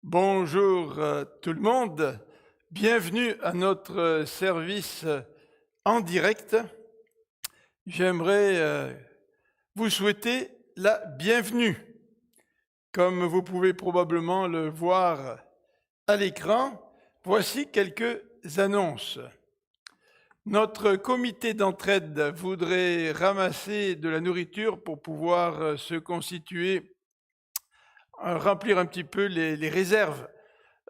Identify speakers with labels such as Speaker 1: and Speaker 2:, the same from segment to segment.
Speaker 1: Bonjour tout le monde, bienvenue à notre service en direct. J'aimerais vous souhaiter la bienvenue. Comme vous pouvez probablement le voir à l'écran, voici quelques annonces. Notre comité d'entraide voudrait ramasser de la nourriture pour pouvoir se constituer, remplir un petit peu les réserves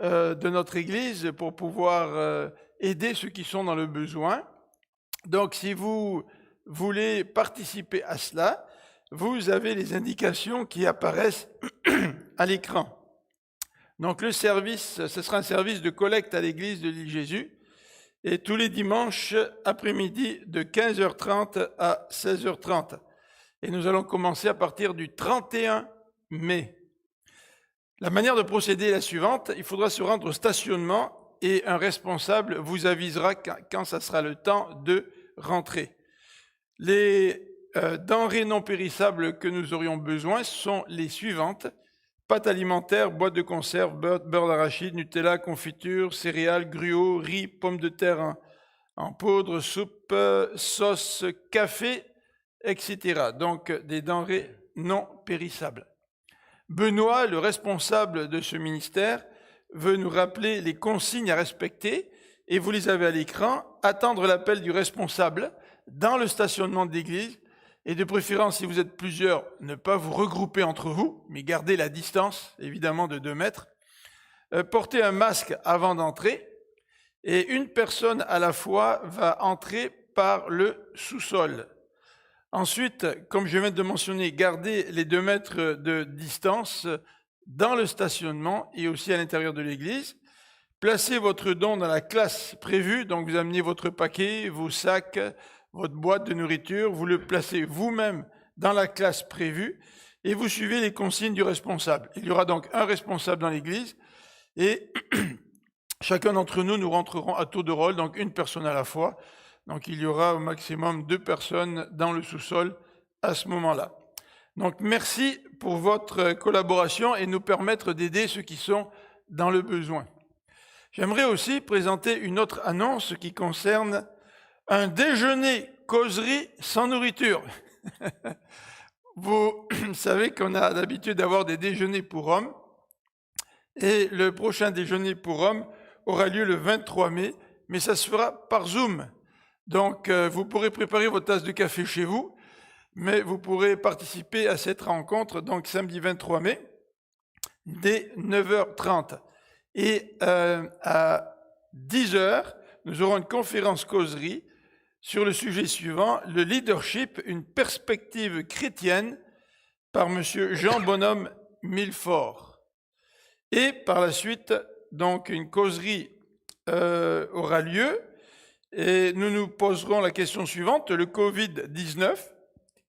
Speaker 1: de notre Église pour pouvoir aider ceux qui sont dans le besoin. Donc, si vous voulez participer à cela, vous avez les indications qui apparaissent à l'écran. Donc, le service, ce sera un service de collecte à l'Église de l'île Jésus, et tous les dimanches après-midi de 15h30 à 16h30. Et nous allons commencer à partir du 31 mai. La manière de procéder est la suivante. Il faudra se rendre au stationnement et un responsable vous avisera quand ça sera le temps de rentrer. Les denrées non périssables que nous aurions besoin sont les suivantes. Pâtes alimentaires, boîtes de conserve, beurre d'arachide, Nutella, confiture, céréales, gruau, riz, pommes de terre en poudre, soupe, sauce, café, etc. Donc des denrées non périssables. Benoît, le responsable de ce ministère, veut nous rappeler les consignes à respecter, et vous les avez à l'écran. Attendre l'appel du responsable dans le stationnement de l'église, et de préférence, si vous êtes plusieurs, ne pas vous regrouper entre vous, mais garder la distance, évidemment, de 2 mètres. Porter un masque avant d'entrer, et une personne à la fois va entrer par le sous-sol. Ensuite, comme je viens de mentionner, gardez les 2 mètres de distance dans le stationnement et aussi à l'intérieur de l'église. Placez votre don dans la classe prévue, donc vous amenez votre paquet, vos sacs, votre boîte de nourriture, vous le placez vous-même dans la classe prévue et vous suivez les consignes du responsable. Il y aura donc un responsable dans l'église et chacun d'entre nous rentrerons à tour de rôle, donc une personne à la fois. Donc il y aura au maximum 2 personnes dans le sous-sol à ce moment-là. Donc merci pour votre collaboration et nous permettre d'aider ceux qui sont dans le besoin. J'aimerais aussi présenter une autre annonce qui concerne un déjeuner causerie sans nourriture. Vous savez qu'on a l'habitude d'avoir des déjeuners pour hommes et le prochain déjeuner pour hommes aura lieu le 23 mai, mais ça se fera par Zoom. Donc, vous pourrez préparer votre tasse de café chez vous, mais vous pourrez participer à cette rencontre, donc samedi 23 mai, dès 9h30. Et à 10h, nous aurons une conférence causerie sur le sujet suivant, le leadership, une perspective chrétienne, par M. Jean Bonhomme Milfort. Et par la suite, donc, une causerie aura lieu, et nous nous poserons la question suivante, le Covid-19,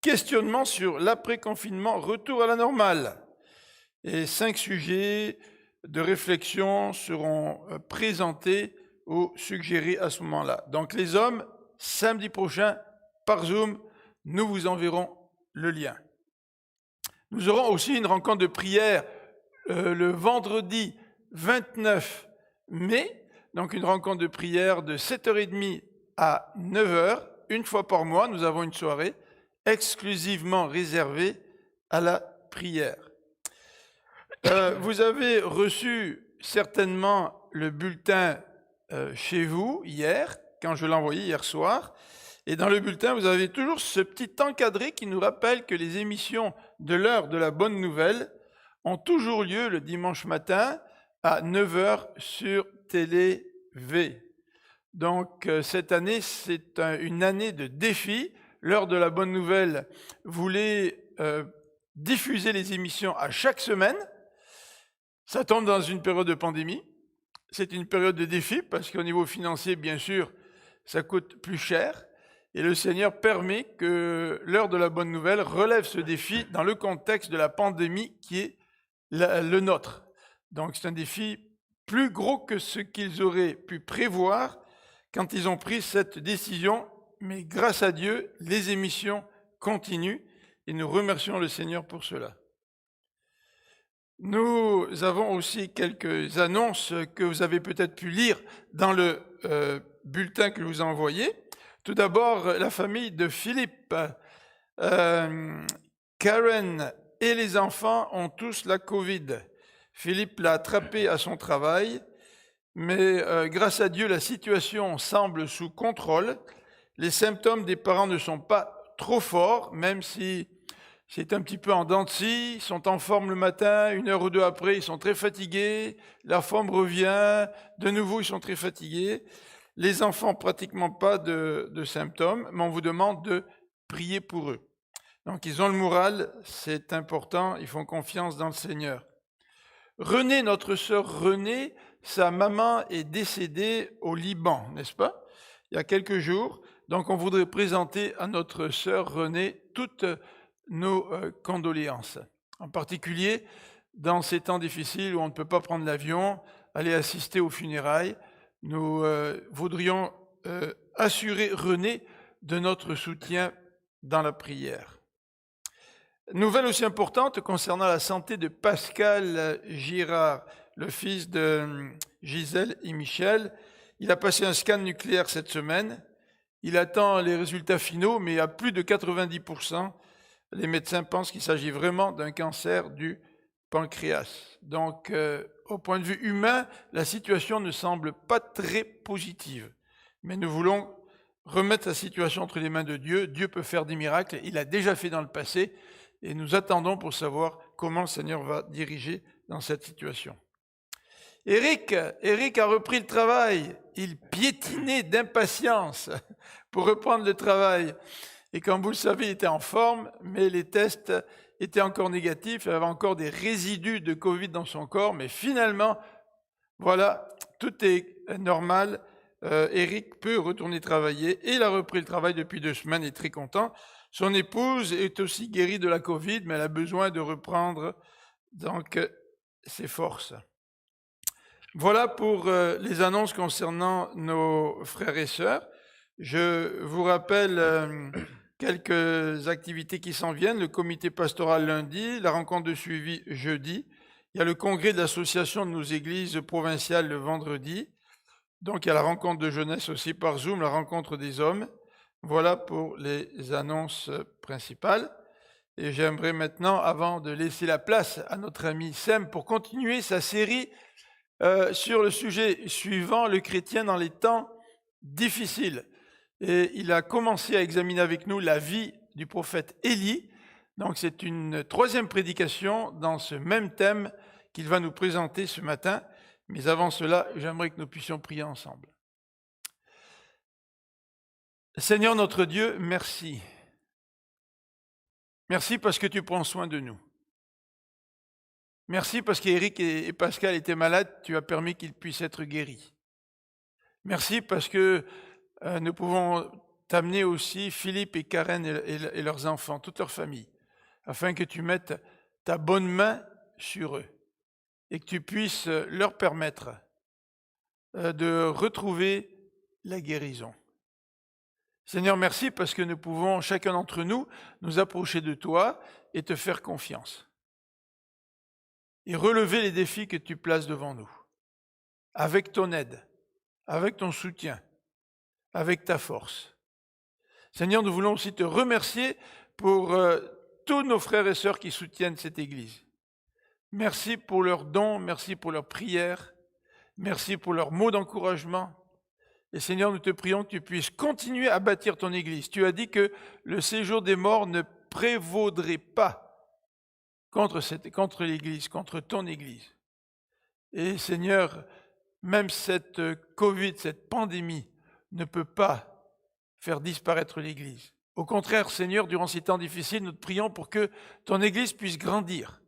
Speaker 1: questionnement sur l'après-confinement, retour à la normale. Et 5 sujets de réflexion seront présentés ou suggérés à ce moment-là. Donc les hommes, samedi prochain, par Zoom, nous vous enverrons le lien. Nous aurons aussi une rencontre de prière le vendredi 29 mai, donc une rencontre de prière de 7h30 à 9h, une fois par mois, nous avons une soirée exclusivement réservée à la prière. Vous avez reçu certainement le bulletin chez vous hier, quand je l'ai envoyé hier soir, et dans le bulletin, vous avez toujours ce petit encadré qui nous rappelle que les émissions de l'heure de la bonne nouvelle ont toujours lieu le dimanche matin à 9h sur Télé V. Donc cette année, c'est une année de défi. L'heure de la bonne nouvelle voulait diffuser les émissions à chaque semaine. Ça tombe dans une période de pandémie. C'est une période de défi parce qu'au niveau financier, bien sûr, ça coûte plus cher. Et le Seigneur permet que l'heure de la bonne nouvelle relève ce défi dans le contexte de la pandémie qui est le nôtre. Donc c'est un défi plus gros que ce qu'ils auraient pu prévoir quand ils ont pris cette décision. Mais grâce à Dieu, les émissions continuent et nous remercions le Seigneur pour cela. Nous avons aussi quelques annonces que vous avez peut-être pu lire dans le bulletin que je vous ai envoyé. Tout d'abord, la famille de Philippe. Karen et les enfants ont tous la Covid. Philippe l'a attrapé à son travail, mais grâce à Dieu, la situation semble sous contrôle. Les symptômes des parents ne sont pas trop forts, même si c'est un petit peu en dents de scie. Ils sont en forme le matin, 1 heure ou 2 après, ils sont très fatigués. La forme revient, de nouveau, ils sont très fatigués. Les enfants, pratiquement pas de symptômes, mais on vous demande de prier pour eux. Donc, ils ont le moral, c'est important, ils font confiance dans le Seigneur. Renée, notre sœur Renée, sa maman est décédée au Liban, n'est-ce pas? Il y a quelques jours. Donc, on voudrait présenter à notre sœur Renée toutes nos condoléances. En particulier, dans ces temps difficiles où on ne peut pas prendre l'avion, aller assister aux funérailles, nous voudrions assurer Renée de notre soutien dans la prière. Nouvelle aussi importante concernant la santé de Pascal Girard, le fils de Gisèle et Michel. Il a passé un scan nucléaire cette semaine. Il attend les résultats finaux, mais à plus de 90%, les médecins pensent qu'il s'agit vraiment d'un cancer du pancréas. Donc, au point de vue humain, la situation ne semble pas très positive. Mais nous voulons remettre la situation entre les mains de Dieu. Dieu peut faire des miracles. Il a déjà fait dans le passé. Et nous attendons pour savoir comment le Seigneur va diriger dans cette situation. Eric a repris le travail. Il piétinait d'impatience pour reprendre le travail. Et comme vous le savez, il était en forme, mais les tests étaient encore négatifs. Il avait encore des résidus de Covid dans son corps. Mais finalement, voilà, tout est normal. Eric peut retourner travailler et il a repris le travail depuis 2 semaines et est très content. Son épouse est aussi guérie de la Covid, mais elle a besoin de reprendre donc ses forces. Voilà pour les annonces concernant nos frères et sœurs. Je vous rappelle quelques activités qui s'en viennent. Le comité pastoral lundi, la rencontre de suivi jeudi. Il y a le congrès de l'association de nos églises provinciales le vendredi. Donc il y a la rencontre de jeunesse aussi par Zoom, la rencontre des hommes. Voilà pour les annonces principales. Et j'aimerais maintenant, avant de laisser la place à notre ami Sem pour continuer sa série sur le sujet suivant, le chrétien dans les temps difficiles. Et il a commencé à examiner avec nous la vie du prophète Élie. Donc c'est une 3e prédication dans ce même thème qu'il va nous présenter ce matin. Mais avant cela, j'aimerais que nous puissions prier ensemble. Seigneur notre Dieu, merci. Merci parce que tu prends soin de nous. Merci parce qu'Éric et Pascal étaient malades, tu as permis qu'ils puissent être guéris. Merci parce que nous pouvons t'amener aussi Philippe et Karen et leurs enfants, toute leur famille, afin que tu mettes ta bonne main sur eux et que tu puisses leur permettre de retrouver la guérison. Seigneur, merci parce que nous pouvons, chacun d'entre nous, nous approcher de toi et te faire confiance. Et relever les défis que tu places devant nous. Avec ton aide, avec ton soutien, avec ta force. Seigneur, nous voulons aussi te remercier pour tous nos frères et sœurs qui soutiennent cette Église. Merci pour leurs dons, merci pour leurs prières, merci pour leurs mots d'encouragement. Et Seigneur, nous te prions que tu puisses continuer à bâtir ton Église. Tu as dit que le séjour des morts ne prévaudrait pas contre l'Église, contre ton Église. Et Seigneur, même cette Covid, cette pandémie, ne peut pas faire disparaître l'Église. Au contraire, Seigneur, durant ces temps difficiles, nous te prions pour que ton Église puisse grandir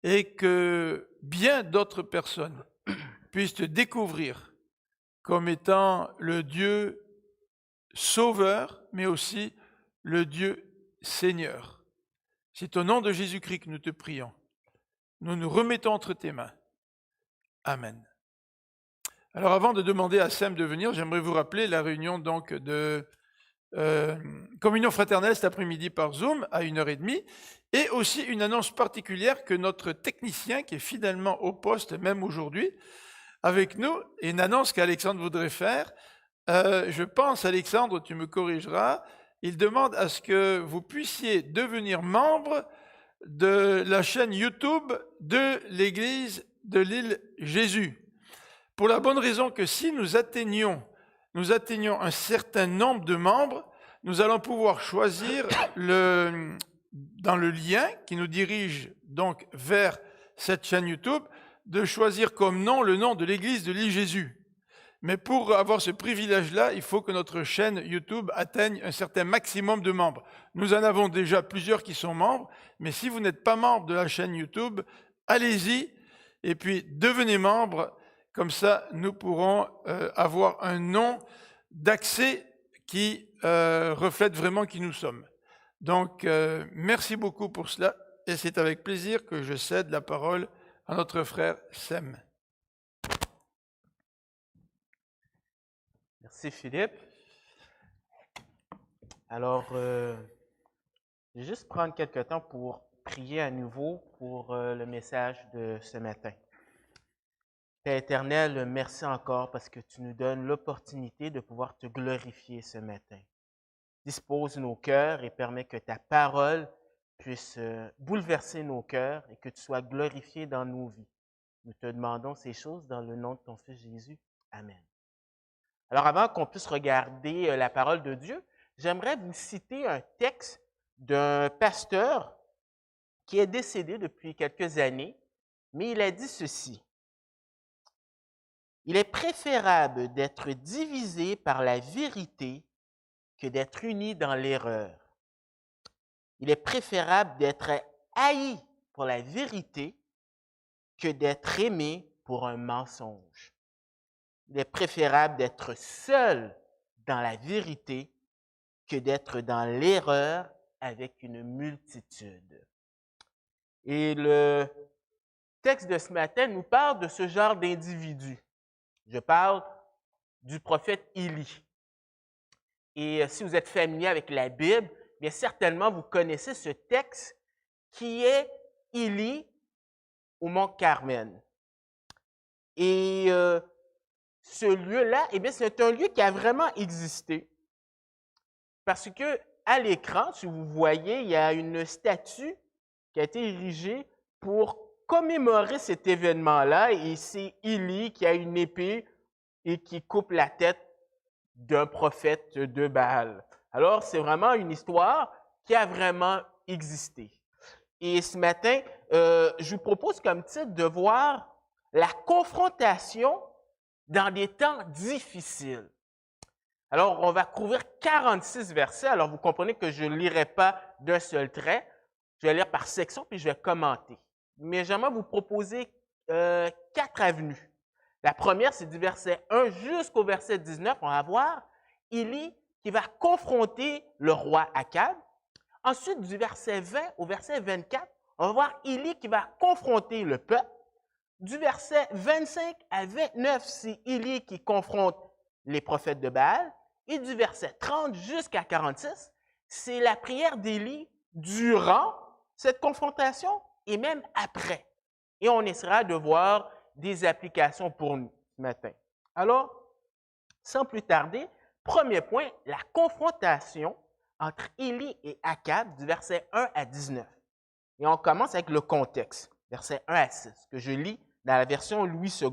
Speaker 1: et que bien d'autres personnes puissent te découvrir comme étant le Dieu sauveur, mais aussi le Dieu Seigneur. C'est au nom de Jésus-Christ que nous te prions. Nous nous remettons entre tes mains. Amen. Alors avant de demander à Sam de venir, j'aimerais vous rappeler la réunion donc de communion fraternelle cet après-midi par Zoom à 1h30, et aussi une annonce particulière que notre technicien, qui est fidèlement au poste, même aujourd'hui, avec nous, et une annonce qu'Alexandre voudrait faire. Je pense, Alexandre, tu me corrigeras, il demande à ce que vous puissiez devenir membre de la chaîne YouTube de l'Église de l'île Jésus. Pour la bonne raison que si nous atteignons un certain nombre de membres, nous allons pouvoir choisir dans le lien qui nous dirige donc vers cette chaîne YouTube, de choisir comme nom le nom de l'Église de l'île Jésus. Mais pour avoir ce privilège-là, il faut que notre chaîne YouTube atteigne un certain maximum de membres. Nous en avons déjà plusieurs qui sont membres, mais si vous n'êtes pas membre de la chaîne YouTube, allez-y et puis devenez membre. Comme ça, nous pourrons avoir un nom d'accès qui reflète vraiment qui nous sommes. Donc, merci beaucoup pour cela, et c'est avec plaisir que je cède la parole à notre frère Sem.
Speaker 2: Merci Philippe. Alors, je vais juste prendre quelques temps pour prier à nouveau pour le message de ce matin. Père éternel, merci encore parce que tu nous donnes l'opportunité de pouvoir te glorifier ce matin. Dispose nos cœurs et permets que ta parole puisse bouleverser nos cœurs et que tu sois glorifié dans nos vies. Nous te demandons ces choses dans le nom de ton Fils Jésus. Amen. Alors, avant qu'on puisse regarder la parole de Dieu, j'aimerais vous citer un texte d'un pasteur qui est décédé depuis quelques années, mais il a dit ceci. Il est préférable d'être divisé par la vérité que d'être uni dans l'erreur. Il est préférable d'être haï pour la vérité que d'être aimé pour un mensonge. Il est préférable d'être seul dans la vérité que d'être dans l'erreur avec une multitude. Et le texte de ce matin nous parle de ce genre d'individu. Je parle du prophète Élie. Et si vous êtes familier avec la Bible, bien certainement vous connaissez ce texte qui est Élie au mont Carmel. Et ce lieu-là, eh bien, c'est un lieu qui a vraiment existé. Parce que à l'écran, si vous voyez, il y a une statue qui a été érigée pour commémorer cet événement-là. Et c'est Élie qui a une épée et qui coupe la tête d'un prophète de Baal. Alors, c'est vraiment une histoire qui a vraiment existé. Et ce matin, je vous propose comme titre de voir la confrontation dans des temps difficiles. Alors, on va couvrir 46 versets. Alors, vous comprenez que je ne lirai pas d'un seul trait. Je vais lire par section, puis je vais commenter. Mais j'aimerais vous proposer 4 avenues. La première, c'est du verset 1 jusqu'au verset 19. On va voir Élie qui va confronter le roi Akab. Ensuite, du verset 20 au verset 24, on va voir Élie qui va confronter le peuple. Du verset 25 à 29, c'est Élie qui confronte les prophètes de Baal. Et du verset 30 jusqu'à 46, c'est la prière d'Élie durant cette confrontation et même après. Et on essaiera de voir des applications pour nous ce matin. Alors, sans plus tarder, premier point, la confrontation entre Élie et Akab du verset 1 à 19. Et on commence avec le contexte, verset 1 à 6, que je lis dans la version Louis II.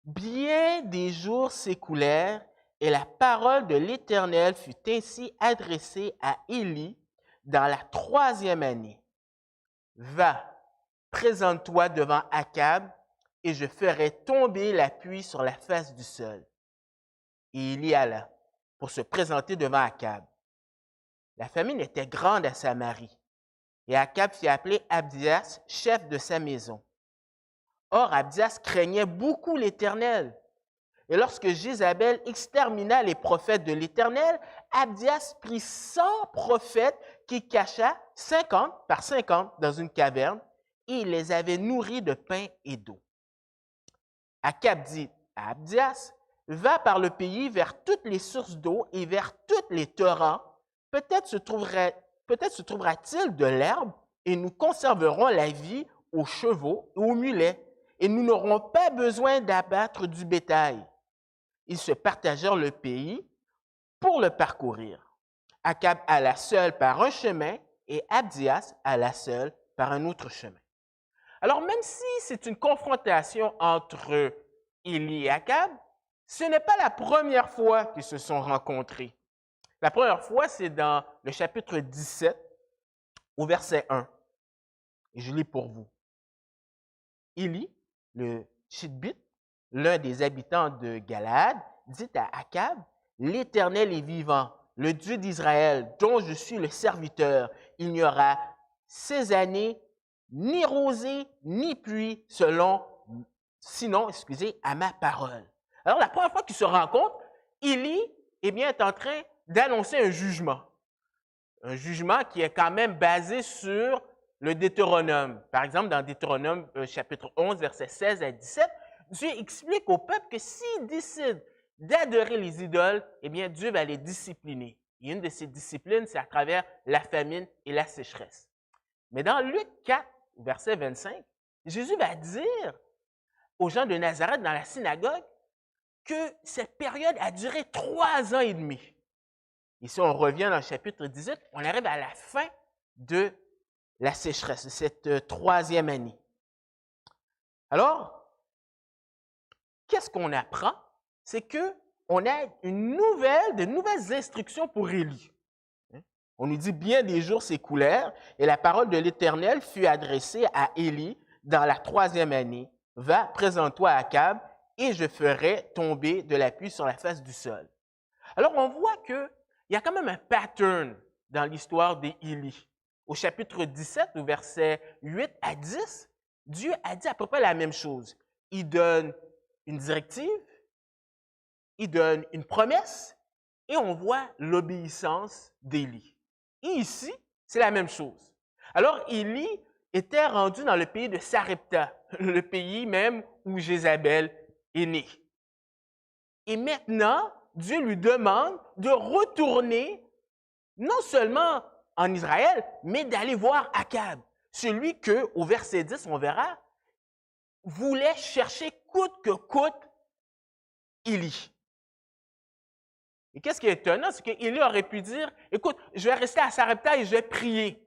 Speaker 2: Bien des jours s'écoulèrent et la parole de l'Éternel fut ainsi adressée à Élie dans la 3e année. Va, présente-toi devant Akab et je ferai tomber la pluie sur la face du sol. Et Élie alla pour se présenter devant Akab. La famine était grande à Samarie et Akab fit appeler Abdias, chef de sa maison. Or, Abdias craignait beaucoup l'Éternel. Et lorsque Jézabel extermina les prophètes de l'Éternel, Abdias prit 100 prophètes qu'il cacha 50 par 50 dans une caverne et il les avait nourris de pain et d'eau. Akab dit à Abdias, va par le pays vers toutes les sources d'eau et vers tous les torrents. Peut-être se trouvera-t-il de l'herbe et nous conserverons la vie aux chevaux et aux mulets et nous n'aurons pas besoin d'abattre du bétail. » Ils se partagèrent le pays pour le parcourir. Akab alla seul par un chemin et Abdias alla seul par un autre chemin. Alors, même si c'est une confrontation entre Élie et Akab, ce n'est pas la première fois qu'ils se sont rencontrés. La première fois, c'est dans le chapitre 17, au verset 1. Et je lis pour vous. Élie, le Tishbite, l'un des habitants de Galaad, dit à Akab, « L'Éternel est vivant, le Dieu d'Israël, dont je suis le serviteur. Il n'y aura ces années ni rosée, ni pluie, sinon, à ma parole. » Alors, la première fois qu'ils se rencontrent, Élie est en train d'annoncer un jugement. Un jugement qui est quand même basé sur le Deutéronome. Par exemple, dans Deutéronome chapitre 11, versets 16 à 17, Dieu explique au peuple que s'il décide d'adorer les idoles, Dieu va les discipliner. Et une de ces disciplines, c'est à travers la famine et la sécheresse. Mais dans Luc 4, verset 25, Jésus va dire aux gens de Nazareth dans la synagogue que cette période a duré 3 ans et demi. Et si on revient dans le chapitre 18, on arrive à la fin de la sécheresse, de cette 3e année. Alors, qu'est-ce qu'on apprend? C'est qu'on a de nouvelles instructions pour Élie. On nous dit, bien des jours s'écoulèrent et la parole de l'Éternel fut adressée à Élie dans la 3e année. Va, présente-toi à Akab et je ferai tomber de la pluie sur la face du sol. Alors, on voit qu'il y a quand même un pattern dans l'histoire d'Élie. Au chapitre 17, au verset 8 à 10, Dieu a dit à peu près la même chose. Il donne une directive, il donne une promesse et on voit l'obéissance d'Élie. Et ici, c'est la même chose. Alors, Élie était rendu dans le pays de Sarepta, le pays même où Jézabel est née. Et maintenant, Dieu lui demande de retourner non seulement en Israël, mais d'aller voir Akab, celui que, au verset 10, on verra, voulait chercher coûte que coûte Élie. Et qu'est-ce qui est étonnant, c'est qu'Élie aurait pu dire, écoute, je vais rester à Sarepta et je vais prier.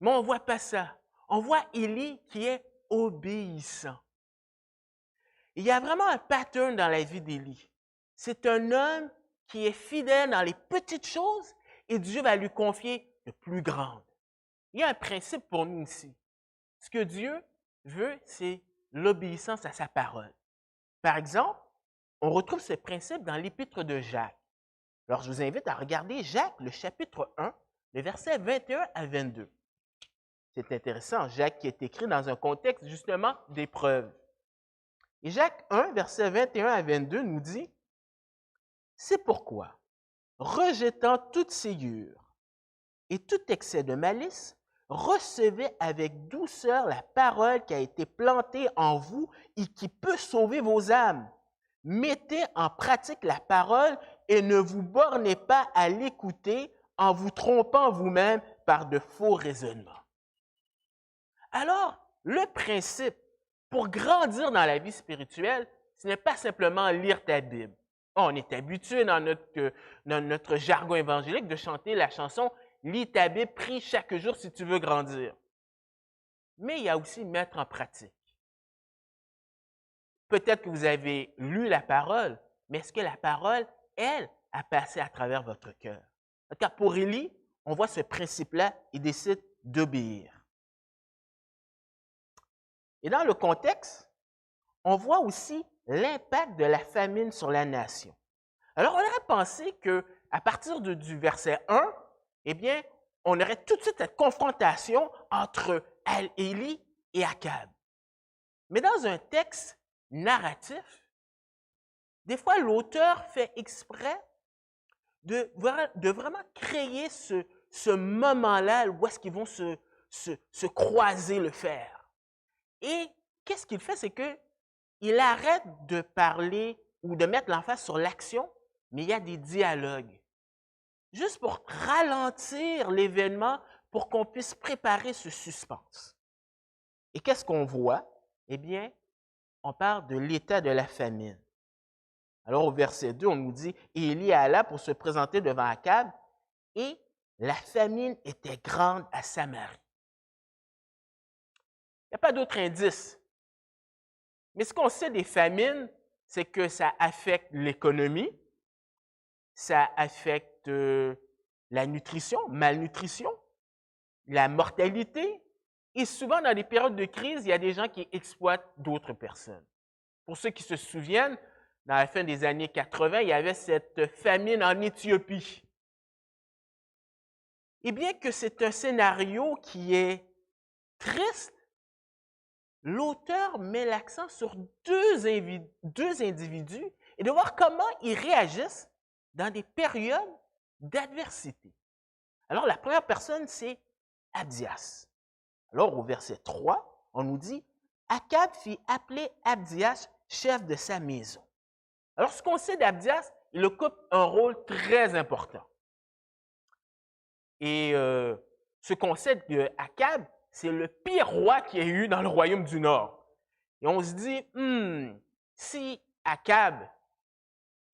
Speaker 2: Mais on ne voit pas ça. On voit Élie qui est obéissant. Il y a vraiment un pattern dans la vie d'Élie. C'est un homme qui est fidèle dans les petites choses et Dieu va lui confier de plus grandes. Il y a un principe pour nous ici. Ce que Dieu veut, c'est l'obéissance à sa parole. Par exemple, on retrouve ce principe dans l'épître de Jacques. Alors, je vous invite à regarder Jacques, le chapitre 1, les versets 21 à 22. C'est intéressant, Jacques qui est écrit dans un contexte justement d'épreuve. Et Jacques 1, versets 21 à 22 nous dit, « C'est pourquoi, rejetant toute ségur et tout excès de malice, recevez avec douceur la parole qui a été plantée en vous et qui peut sauver vos âmes. Mettez en pratique la parole et ne vous bornez pas à l'écouter en vous trompant vous-même par de faux raisonnements. » Alors, le principe pour grandir dans la vie spirituelle, ce n'est pas simplement lire ta Bible. On est habitué dans notre jargon évangélique de chanter la chanson « Lis ta Bible, prie chaque jour si tu veux grandir ». Mais il y a aussi mettre en pratique. Peut-être que vous avez lu la parole, mais est-ce que la parole, elle, a passé à travers votre cœur? Car pour Élie, on voit ce principe-là, il décide d'obéir. Et dans le contexte, on voit aussi l'impact de la famine sur la nation. Alors, on aurait pensé qu'à partir du verset 1, on aurait tout de suite cette confrontation entre Élie et Akab. Mais dans un texte narratif, des fois, l'auteur fait exprès de vraiment créer ce moment-là où est-ce qu'ils vont se croiser le fer. Et qu'est-ce qu'il fait? C'est qu'il arrête de parler ou de mettre l'emphase sur l'action, mais il y a des dialogues. Juste pour ralentir l'événement, pour qu'on puisse préparer ce suspense. Et qu'est-ce qu'on voit? Eh bien, on parle de l'état de la famine. Alors, au verset 2, on nous dit, « Et Élie alla pour se présenter devant Akab, et la famine était grande à Samarie. » Il n'y a pas d'autre indice. Mais ce qu'on sait des famines, c'est que ça affecte l'économie, ça affecte la nutrition, malnutrition, la mortalité, et souvent dans les périodes de crise, il y a des gens qui exploitent d'autres personnes. Pour ceux qui se souviennent, dans la fin des années 80, il y avait cette famine en Éthiopie. Et bien que c'est un scénario qui est triste, l'auteur met l'accent sur deux individus et de voir comment ils réagissent dans des périodes d'adversité. Alors, la première personne, c'est Abdias. Alors, au verset 3, on nous dit « Akab fit appeler Abdias, chef de sa maison. » Alors, ce qu'on sait d'Abdias, il occupe un rôle très important. Et ce qu'on sait d'Akab, c'est le pire roi qu'il y ait eu dans le royaume du Nord. Et on se dit, si Akab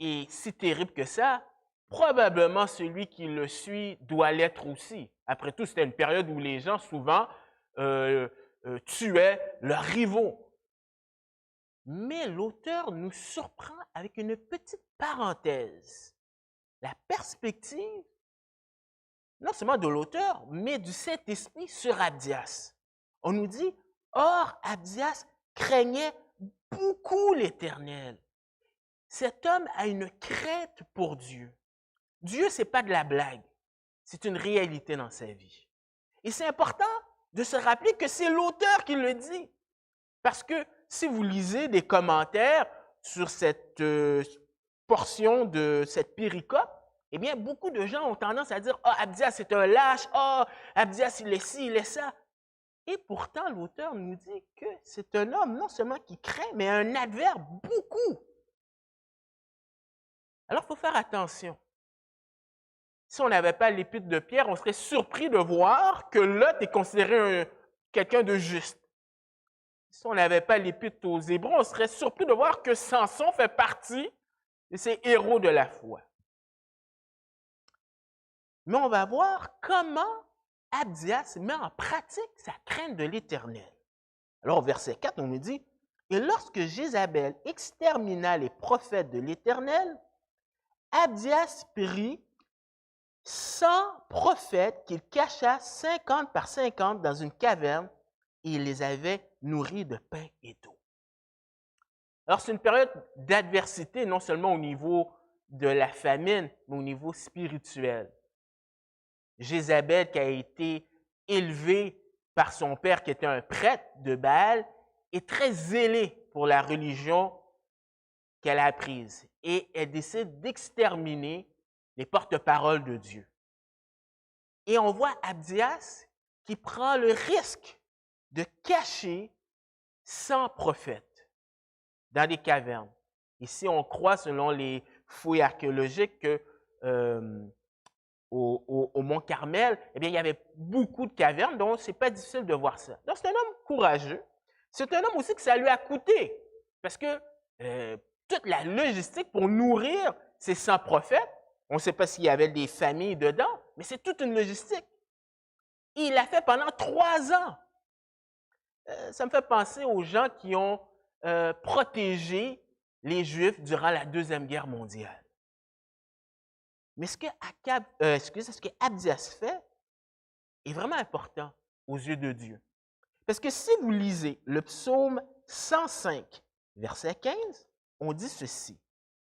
Speaker 2: est si terrible que ça, probablement celui qui le suit doit l'être aussi. Après tout, c'était une période où les gens souvent tuaient leurs rivaux. Mais l'auteur nous surprend avec une petite parenthèse. La perspective, non seulement de l'auteur, mais du Saint-Esprit sur Abdias. On nous dit, « Or, Abdias craignait beaucoup l'Éternel. » Cet homme a une crainte pour Dieu. Dieu, ce n'est pas de la blague, c'est une réalité dans sa vie. Et c'est important de se rappeler que c'est l'auteur qui le dit. Parce que si vous lisez des commentaires sur cette portion de cette péricope, eh bien, beaucoup de gens ont tendance à dire « Ah, Abdias, c'est un lâche. Ah, Abdias, il est ci, il est ça. » Et pourtant, l'auteur nous dit que c'est un homme non seulement qui craint, mais un adverbe beaucoup. Alors, il faut faire attention. Si on n'avait pas l'épître de Pierre, on serait surpris de voir que Lot est considéré quelqu'un de juste. Si on n'avait pas l'épître aux Hébreux, on serait surpris de voir que Samson fait partie de ces héros de la foi. Mais on va voir comment Abdias met en pratique sa crainte de l'Éternel. Alors, au verset 4, on nous dit, « Et lorsque Jézabel extermina les prophètes de l'Éternel, Abdias prit 100 prophètes qu'il cacha 50 par 50 dans une caverne et il les avait nourris de pain et d'eau. » Alors, c'est une période d'adversité, non seulement au niveau de la famine, mais au niveau spirituel. Jézabel, qui a été élevée par son père, qui était un prêtre de Baal, est très zélée pour la religion qu'elle a apprise. Et elle décide d'exterminer les porte-paroles de Dieu. Et on voit Abdias qui prend le risque de cacher 100 prophètes dans des cavernes. Ici, on croit, selon les fouilles archéologiques, que au Mont Carmel, eh bien, il y avait beaucoup de cavernes, donc ce n'est pas difficile de voir ça. Donc, c'est un homme courageux. C'est un homme aussi que ça lui a coûté, parce que toute la logistique pour nourrir ces 100 prophètes, on ne sait pas s'il y avait des familles dedans, mais c'est toute une logistique. Et il l'a fait pendant 3 ans. Ça me fait penser aux gens qui ont protégé les Juifs durant la Deuxième Guerre mondiale. Mais ce que Abdias fait est vraiment important aux yeux de Dieu. Parce que si vous lisez le psaume 105, verset 15, on dit ceci.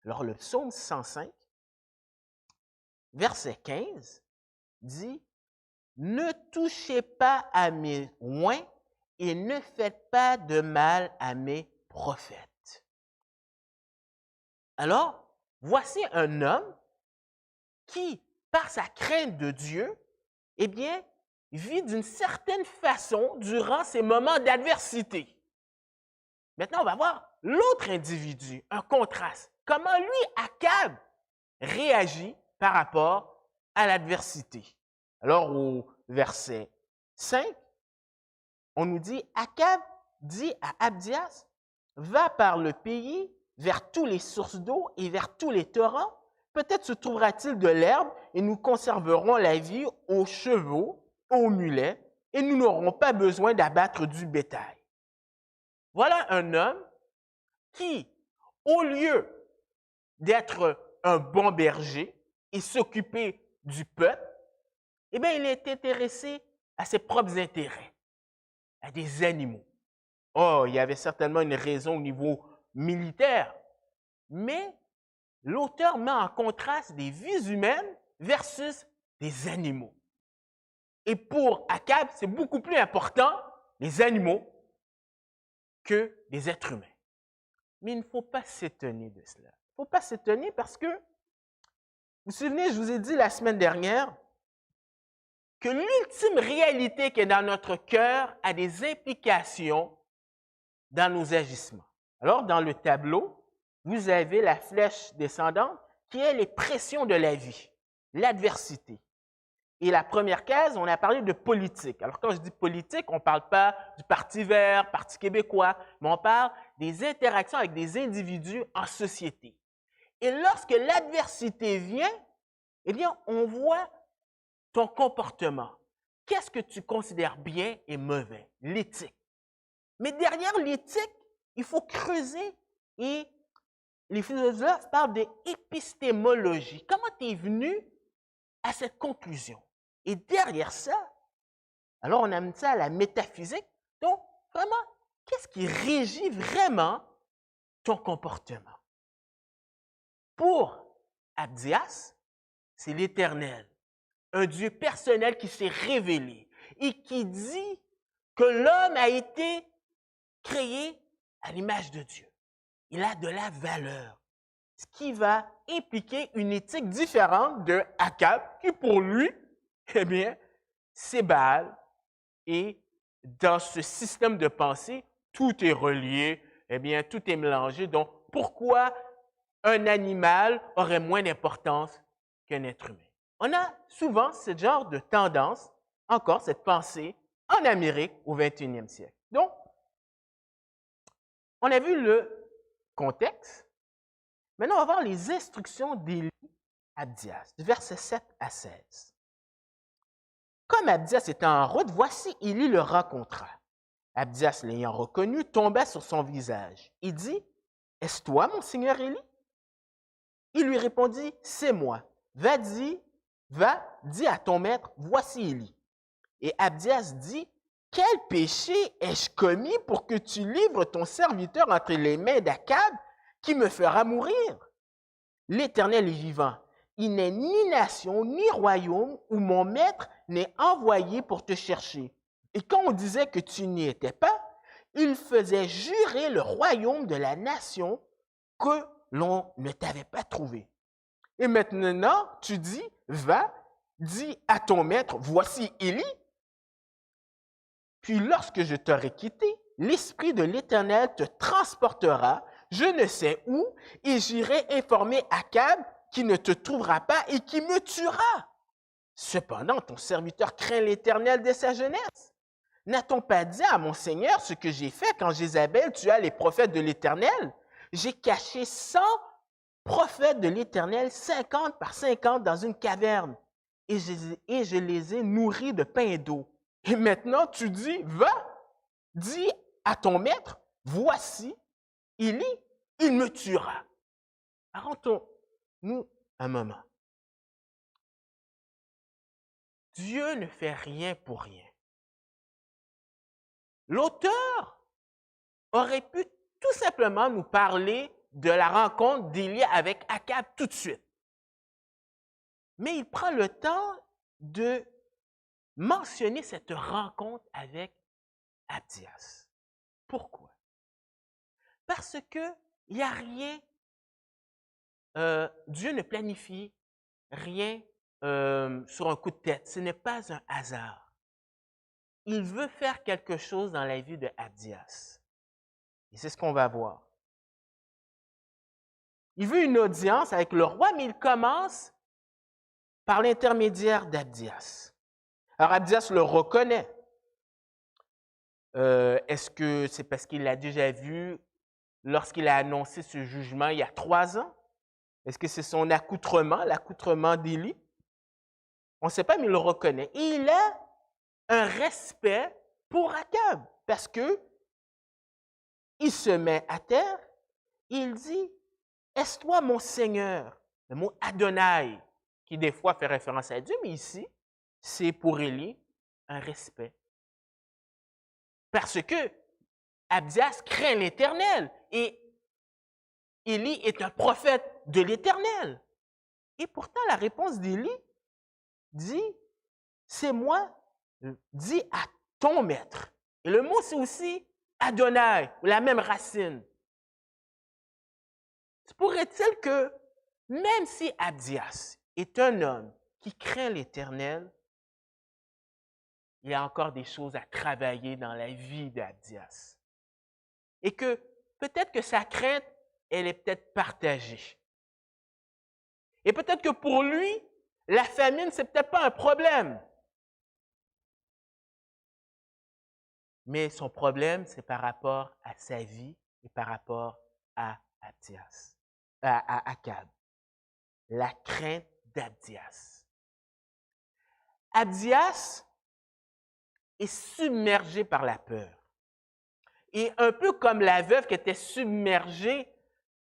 Speaker 2: Alors, le psaume 105, verset 15, dit « Ne touchez pas à mes oins et ne faites pas de mal à mes prophètes. » Alors, voici un homme qui, par sa crainte de Dieu, eh bien, vit d'une certaine façon durant ces moments d'adversité. Maintenant, on va voir l'autre individu, un contraste. comment lui, Akab, réagit par rapport à l'adversité. Alors, au verset 5, on nous dit, Akab dit à Abdias, va par le pays, vers tous les sources d'eau et vers tous les torrents. Peut-être se trouvera-t-il de l'herbe et nous conserverons la vie aux chevaux, aux mulets, et nous n'aurons pas besoin d'abattre du bétail. Voilà un homme qui, au lieu d'être un bon berger et s'occuper du peuple, eh bien, il est intéressé à ses propres intérêts, à des animaux. Oh, il y avait certainement une raison au niveau militaire, mais l'auteur met en contraste des vies humaines versus des animaux. Et pour Akab, c'est beaucoup plus important, les animaux, que les êtres humains. Mais il ne faut pas s'étonner de cela. Il ne faut pas s'étonner parce que, vous vous souvenez, je vous ai dit la semaine dernière que l'ultime réalité qui est dans notre cœur a des implications dans nos agissements. Alors, dans le tableau, vous avez la flèche descendante qui est les pressions de la vie, l'adversité. Et la première case, on a parlé de politique. Alors, quand je dis politique, on ne parle pas du Parti vert, Parti québécois, mais on parle des interactions avec des individus en société. Et lorsque l'adversité vient, eh bien, on voit ton comportement. Qu'est-ce que tu considères bien et mauvais? L'éthique. Mais derrière l'éthique, il faut creuser et les philosophes parlent d'épistémologie. Comment tu es venu à cette conclusion? Et derrière ça, alors on amène ça à la métaphysique. Donc, vraiment, qu'est-ce qui régit vraiment ton comportement? Pour Abdias, c'est l'Éternel, un Dieu personnel qui s'est révélé et qui dit que l'homme a été créé à l'image de Dieu. Il a de la valeur, ce qui va impliquer une éthique différente de Akab, qui pour lui, eh bien, c'est Baal. Et dans ce système de pensée, tout est relié, eh bien, tout est mélangé. Donc, pourquoi un animal aurait moins d'importance qu'un être humain? On a souvent ce genre de tendance, encore cette pensée, en Amérique au 21e siècle. Donc, on a vu le contexte. Maintenant, on va voir les instructions d'Élie à Abdias, du verset 7 à 16. Comme Abdias était en route, voici Élie le rencontra. Abdias, l'ayant reconnu, tomba sur son visage. Il dit, « Est-ce toi, mon seigneur Élie? » Il lui répondit, « C'est moi. Va, dis à ton maître, voici Élie. » Et Abdias dit, « Quel péché ai-je commis pour que tu livres ton serviteur entre les mains d'Akab, qui me fera mourir? L'Éternel est vivant. Il n'est ni nation, ni royaume où mon maître n'est envoyé pour te chercher. Et quand on disait que tu n'y étais pas, il faisait jurer le royaume de la nation que l'on ne t'avait pas trouvé. Et maintenant, tu dis, va, dis à ton maître, voici Élie. Puis lorsque je t'aurai quitté, l'Esprit de l'Éternel te transportera, je ne sais où, et j'irai informer Akab qui ne te trouvera pas et qui me tuera. Cependant, ton serviteur craint l'Éternel dès sa jeunesse. N'a-t-on pas dit à mon Seigneur ce que j'ai fait quand Jézabel tua les prophètes de l'Éternel? J'ai caché 100 prophètes de l'Éternel, 50 par 50 dans une caverne, et je les ai nourris de pain et d'eau. Et maintenant, tu dis, va, dis à ton maître, voici, il me tuera. Arrêtons-nous un moment. Dieu ne fait rien pour rien. L'auteur aurait pu tout simplement nous parler de la rencontre d'Élie avec Akab tout de suite. Mais il prend le temps de mentionner cette rencontre avec Abdias. Pourquoi? Parce qu'il n'y a rien, Dieu ne planifie rien sur un coup de tête. Ce n'est pas un hasard. Il veut faire quelque chose dans la vie de Abdias. Et c'est ce qu'on va voir. Il veut une audience avec le roi, mais il commence par l'intermédiaire d'Abdias. Alors, Abdias le reconnaît. Est-ce que c'est parce qu'il l'a déjà vu lorsqu'il a annoncé ce jugement il y a 3 ans? Est-ce que c'est son accoutrement, l'accoutrement d'Élie? On ne sait pas, mais il le reconnaît. Et il a un respect pour Akab parce que il se met à terre et il dit « Est-ce toi mon Seigneur? » Le mot Adonai, qui des fois fait référence à Dieu, mais ici, c'est pour Élie un respect. Parce que Abdias craint l'Éternel et Élie est un prophète de l'Éternel. Et pourtant, la réponse d'Élie dit « C'est moi, dis à ton maître. » Et le mot, c'est aussi Adonai, la même racine. Se pourrait-il que, même si Abdias est un homme qui craint l'Éternel, il y a encore des choses à travailler dans la vie d'Abdias. Et que peut-être que sa crainte, elle est peut-être partagée. Et peut-être que pour lui, la famine, c'est peut-être pas un problème. Mais son problème, c'est par rapport à sa vie et par rapport à Abdias, à Akab. La crainte d'Abdias. Abdias est submergé par la peur. Et un peu comme la veuve qui était submergée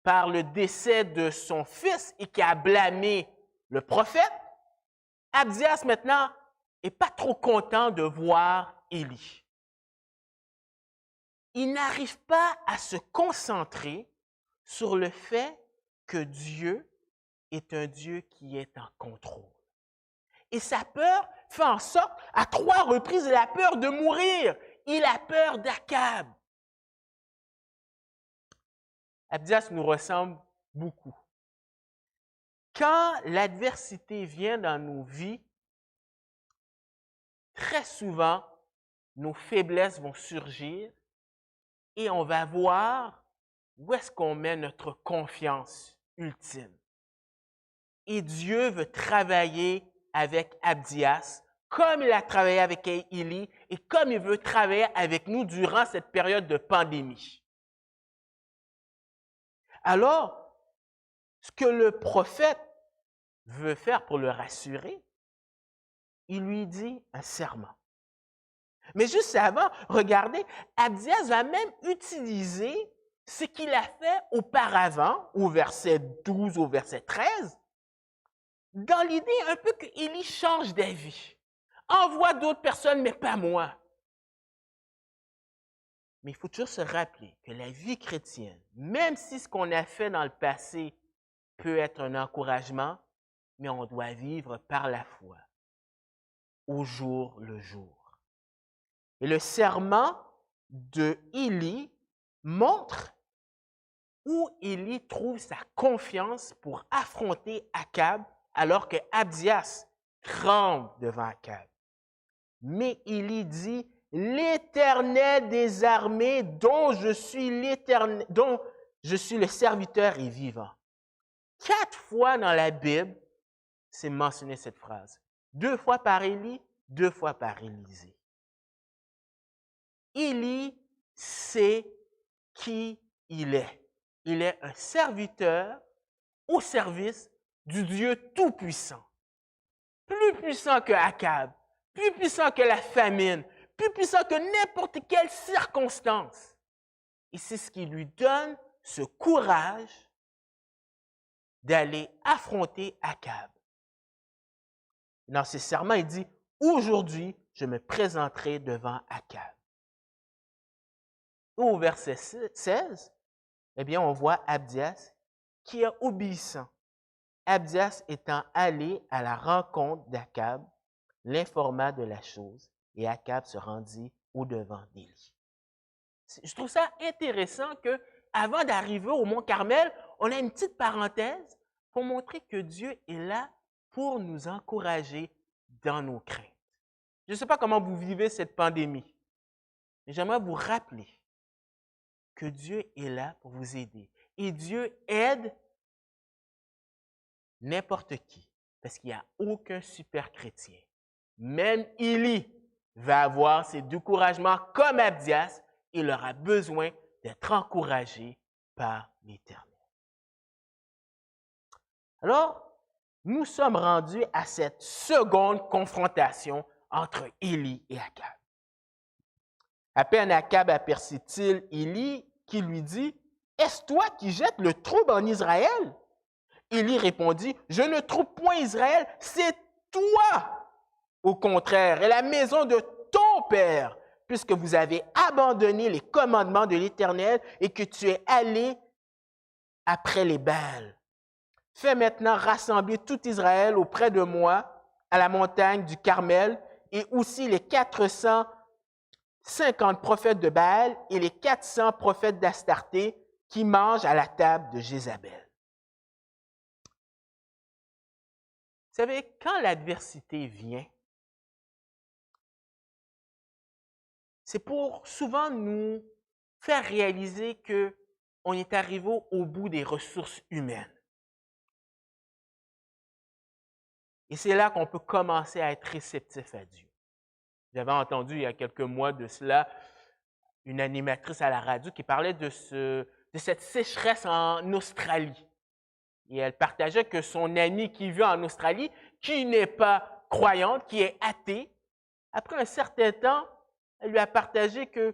Speaker 2: par le décès de son fils et qui a blâmé le prophète, Abdias maintenant n'est pas trop content de voir Élie. Il n'arrive pas à se concentrer sur le fait que Dieu est un Dieu qui est en contrôle. Et sa peur fait en sorte, à 3 reprises, il a peur de mourir. Il a peur d'Akab. Abdias nous ressemble beaucoup. Quand l'adversité vient dans nos vies, très souvent, nos faiblesses vont surgir et on va voir où est-ce qu'on met notre confiance ultime. Et Dieu veut travailler avec Abdias, comme il a travaillé avec Élie et comme il veut travailler avec nous durant cette période de pandémie. Alors, ce que le prophète veut faire pour le rassurer, il lui dit un serment. Mais juste avant, regardez, Abdias va même utiliser ce qu'il a fait auparavant, au verset 12, au verset 13, dans l'idée un peu qu'Élie change d'avis. Envoie d'autres personnes, mais pas moi. Mais il faut toujours se rappeler que la vie chrétienne, même si ce qu'on a fait dans le passé peut être un encouragement, mais on doit vivre par la foi, au jour le jour. Et le serment de Élie montre où Élie trouve sa confiance pour affronter Akab, alors que Abdias tremble devant Akab. Mais Élie dit « L'Éternel des armées dont je suis le serviteur est vivant. » 4 fois dans la Bible, c'est mentionné cette phrase. 2 fois par Élie, 2 fois par Élisée. Élie sait qui il est. Il est un serviteur au service du Dieu Tout-Puissant. Plus puissant que Akab, plus puissant que la famine, plus puissant que n'importe quelle circonstance. Et c'est ce qui lui donne ce courage d'aller affronter Akab. Dans ses serments, il dit « Aujourd'hui, je me présenterai devant Akab. » Au verset 16, eh bien, on voit Abdias qui est obéissant. Abdias étant allé à la rencontre d'Akab, l'informa de la chose et Akab se rendit au-devant d'Élie. Je trouve ça intéressant qu'avant d'arriver au mont Carmel, on a une petite parenthèse pour montrer que Dieu est là pour nous encourager dans nos craintes. Je ne sais pas comment vous vivez cette pandémie, mais j'aimerais vous rappeler que Dieu est là pour vous aider. Et Dieu aide n'importe qui, parce qu'il n'y a aucun super chrétien, même Élie va avoir ses découragements comme Abdias, il aura besoin d'être encouragé par l'Éternel. Alors, nous sommes rendus à cette seconde confrontation entre Élie et Akab. À peine Akab aperçut-il Élie qui lui dit, « Est-ce toi qui jettes le trouble en Israël? » Élie répondit, « Je ne trouble point Israël, c'est toi, au contraire, et la maison de ton père, puisque vous avez abandonné les commandements de l'Éternel et que tu es allé après les Baals. Fais maintenant rassembler tout Israël auprès de moi à la montagne du Carmel et aussi les 450 prophètes de Baal et les 400 prophètes d'Astarté qui mangent à la table de Jézabel. » Vous savez, quand l'adversité vient, c'est pour souvent nous faire réaliser qu'on est arrivé au bout des ressources humaines. Et c'est là qu'on peut commencer à être réceptif à Dieu. J'avais entendu il y a quelques mois de cela une animatrice à la radio qui parlait de cette sécheresse en Australie. Et elle partageait que son amie qui vit en Australie, qui n'est pas croyante, qui est athée, après un certain temps, elle lui a partagé que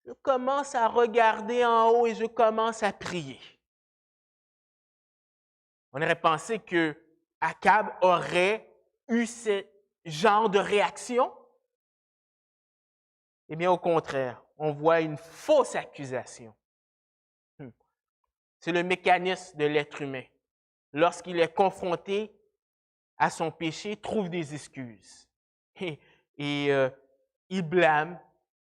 Speaker 2: je commence à regarder en haut et je commence à prier. On aurait pensé que Akab aurait eu ce genre de réaction. Eh bien, au contraire, on voit une fausse accusation. C'est le mécanisme de l'être humain. Lorsqu'il est confronté à son péché, trouve des excuses. Et il blâme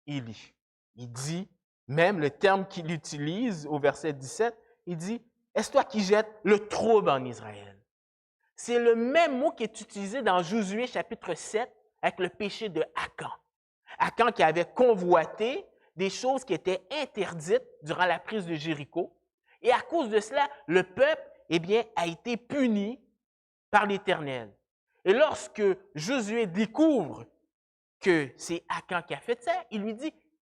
Speaker 2: Élie. Il dit, même le terme qu'il utilise au verset 17, il dit, « Est-ce toi qui jettes le trouble en Israël? » C'est le même mot qui est utilisé dans Josué chapitre 7 avec le péché de Akan. Akan qui avait convoité des choses qui étaient interdites durant la prise de Jéricho. Et à cause de cela, le peuple a été puni par l'Éternel. Et lorsque Josué découvre que c'est Akan qui a fait ça, il lui dit,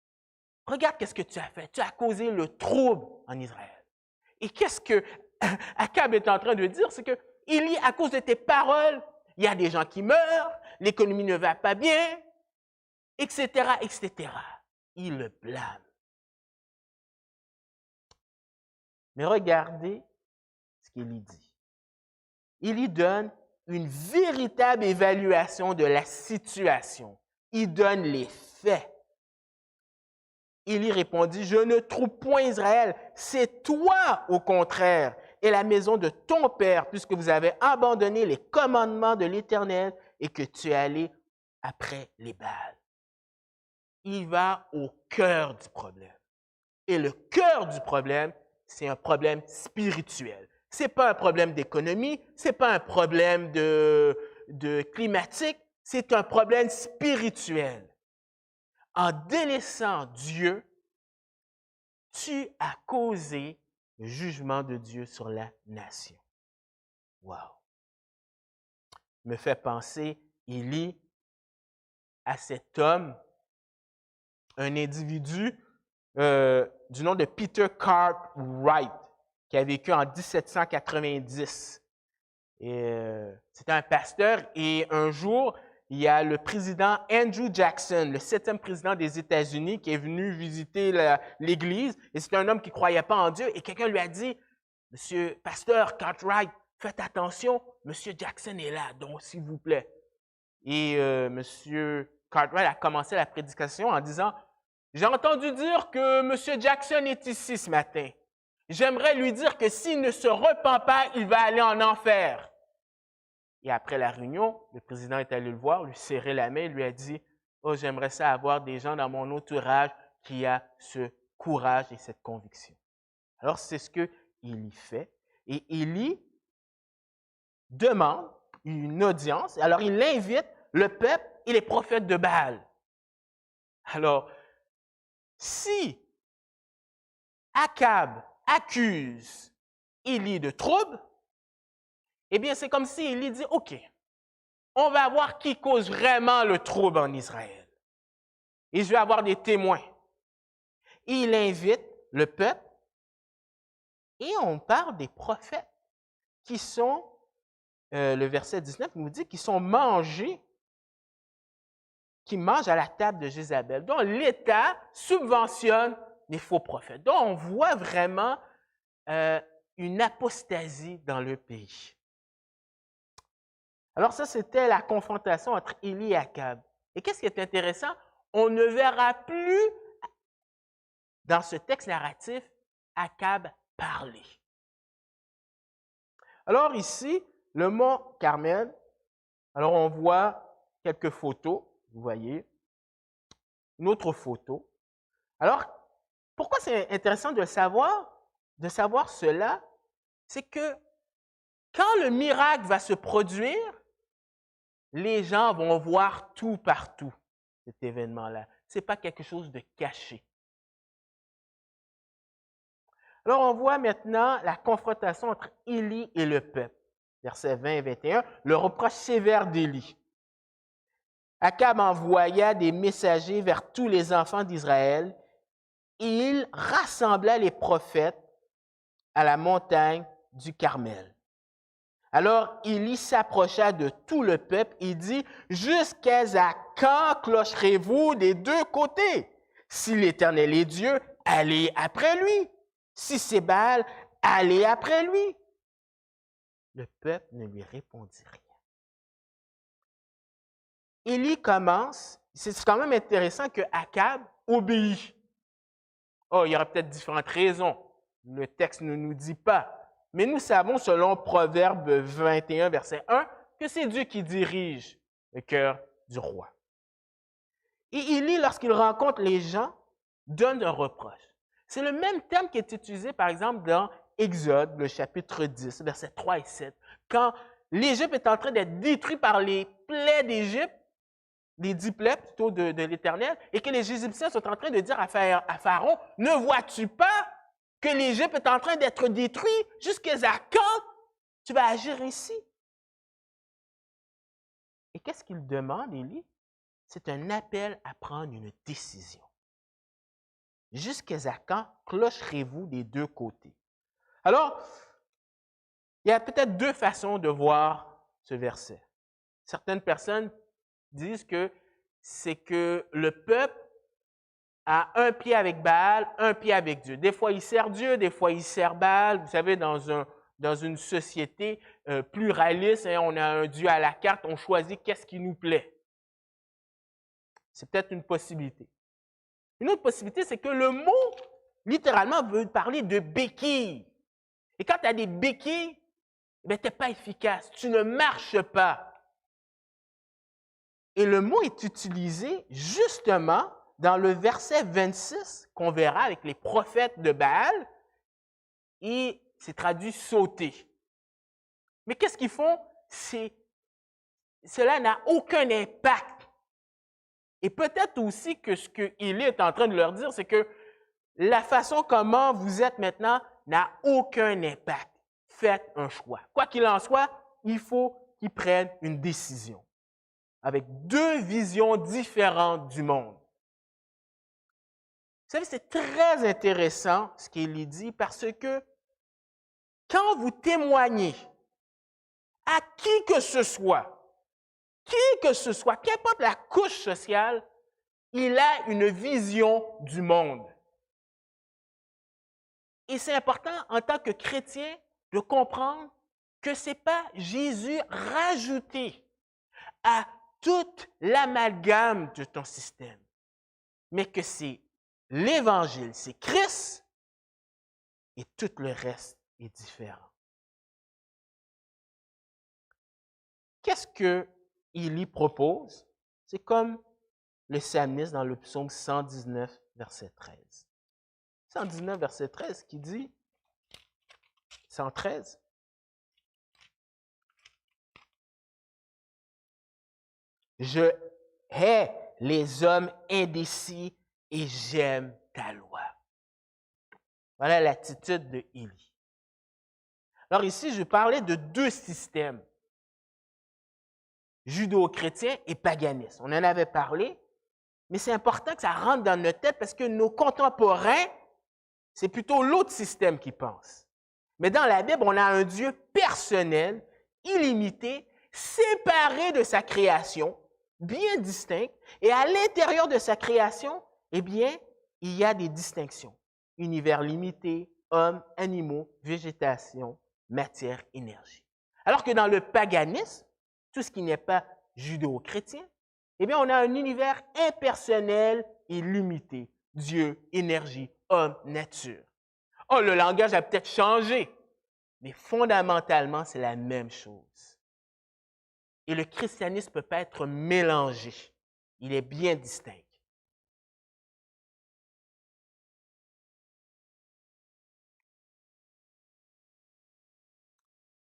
Speaker 2: « Regarde qu'est-ce que tu as fait. Tu as causé le trouble en Israël. » Et qu'est-ce que Akab est en train de dire? C'est que Élie, à cause de tes paroles, il y a des gens qui meurent, l'économie ne va pas bien, etc., etc. Il le blâme. Mais regardez ce qu'Élie dit. Élie donne une véritable évaluation de la situation. Il donne les faits. Élie répondit, « Je ne trouve point Israël, c'est toi au contraire, et la maison de ton père, puisque vous avez abandonné les commandements de l'Éternel et que tu es allé après les Baals. » Il va au cœur du problème. Et le cœur du problème, c'est un problème spirituel. Ce n'est pas un problème d'économie, ce n'est pas un problème de climatique, c'est un problème spirituel. En délaissant Dieu, tu as causé le jugement de Dieu sur la nation. Wow! Me fait penser, Élie, à cet homme, un individu du nom de Peter Cartwright, qui a vécu en 1790. C'était un pasteur et un jour, il y a le président Andrew Jackson, le 7e président des États-Unis, qui est venu visiter l'Église. Et c'était un homme qui ne croyait pas en Dieu. Et quelqu'un lui a dit, « Monsieur pasteur Cartwright, faites attention, Monsieur Jackson est là, donc s'il vous plaît. » Et Monsieur Cartwright a commencé la prédication en disant, « J'ai entendu dire que Monsieur Jackson est ici ce matin. J'aimerais lui dire que s'il ne se repent pas, il va aller en enfer. » Et après la réunion, le président est allé le voir, lui serrer la main, lui a dit, « Oh, j'aimerais ça avoir des gens dans mon entourage qui a ce courage et cette conviction. » Alors, c'est ce qu'Élie fait. Et Élie demande une audience. Alors, il invite le peuple et les prophètes de Baal. Alors, si Akab accuse Élie de trouble, eh bien, c'est comme si Élie dit, OK, on va voir qui cause vraiment le trouble en Israël. Et je vais avoir des témoins. Il invite le peuple et on parle des prophètes qui sont, le verset 19 nous dit, qui mangent à la table de Jézabel, dont l'État subventionne les faux prophètes. Donc, on voit vraiment une apostasie dans le pays. Alors ça, c'était la confrontation entre Élie et Akab. Et qu'est-ce qui est intéressant? On ne verra plus dans ce texte narratif Akab parler. Alors ici, le mont Carmel, alors on voit quelques photos, vous voyez, une autre photo. Alors, pourquoi c'est intéressant de savoir cela? C'est que quand le miracle va se produire, les gens vont voir tout partout, cet événement-là. Ce n'est pas quelque chose de caché. Alors, on voit maintenant la confrontation entre Élie et le peuple. Versets 20 et 21, le reproche sévère d'Élie. Akab envoya des messagers vers tous les enfants d'Israël et il rassembla les prophètes à la montagne du Carmel. Alors Élie s'approcha de tout le peuple et dit, « Jusqu'à quand clocherez-vous des deux côtés? Si l'Éternel est Dieu, allez après lui. Si c'est Baal, allez après lui. » Le peuple ne lui répondit rien. Élie commence, c'est quand même intéressant que Akab obéit. Oh, il y aura peut-être différentes raisons. Le texte ne nous dit pas. Mais nous savons, selon Proverbe 21, verset 1, que c'est Dieu qui dirige le cœur du roi. Et Élie, lorsqu'il rencontre les gens, donne un reproche. C'est le même terme qui est utilisé, par exemple, dans Exode, le chapitre 10, versets 3 et 7. Quand l'Égypte est en train d'être détruite par les plaies d'Égypte, les 10 plaies plutôt de l'Éternel, et que les Égyptiens sont en train de dire à Pharaon, « Ne vois-tu pas que l'Égypte est en train d'être détruit? Jusqu'à quand tu vas agir ici? » Et qu'est-ce qu'il demande, Élie? C'est un appel à prendre une décision. Jusqu'à quand clocherez-vous des deux côtés? Alors, il y a peut-être deux façons de voir ce verset. Certaines personnes disent que c'est que le peuple a un pied avec Baal, un pied avec Dieu. Des fois, il sert Dieu, des fois, il sert Baal. Vous savez, dans une société pluraliste, hein, on a un Dieu à la carte, on choisit qu'est-ce qui nous plaît. C'est peut-être une possibilité. Une autre possibilité, c'est que le mot, littéralement, veut parler de béquille. Et quand tu as des béquilles, ben, tu n'es pas efficace, tu ne marches pas. Et le mot est utilisé justement dans le verset 26 qu'on verra avec les prophètes de Baal, et c'est traduit sauter. Mais qu'est-ce qu'ils font? Cela n'a aucun impact. Et peut-être aussi que ce qu'il est en train de leur dire, c'est que la façon comment vous êtes maintenant n'a aucun impact. Faites un choix. Quoi qu'il en soit, il faut qu'ils prennent une décision avec deux visions différentes du monde. Vous savez, c'est très intéressant ce qu'il dit parce que quand vous témoignez à qui que ce soit, qu'importe la couche sociale, il a une vision du monde. Et c'est important en tant que chrétien de comprendre que ce n'est pas Jésus rajouté à toute l'amalgame de ton système, mais que c'est l'Évangile, c'est Christ et tout le reste est différent. Qu'est-ce qu'il y propose? C'est comme le psalmiste dans le psaume 119, verset 13. 119, verset 13 qui dit, 113, « Je hais les hommes indécis et j'aime ta loi. » Voilà l'attitude de Élie. Alors ici, je parlais de deux systèmes, judéo-chrétien et paganiste. On en avait parlé, mais c'est important que ça rentre dans notre tête parce que nos contemporains, c'est plutôt l'autre système qui pense. Mais dans la Bible, on a un Dieu personnel, illimité, séparé de sa création, bien distinct, et à l'intérieur de sa création, eh bien, il y a des distinctions. Univers limité, hommes, animaux, végétation, matière, énergie. Alors que dans le paganisme, tout ce qui n'est pas judéo-chrétien, eh bien, on a un univers impersonnel et limité. Dieu, énergie, homme, nature. Oh, le langage a peut-être changé, mais fondamentalement, c'est la même chose. Et le christianisme ne peut pas être mélangé. Il est bien distinct.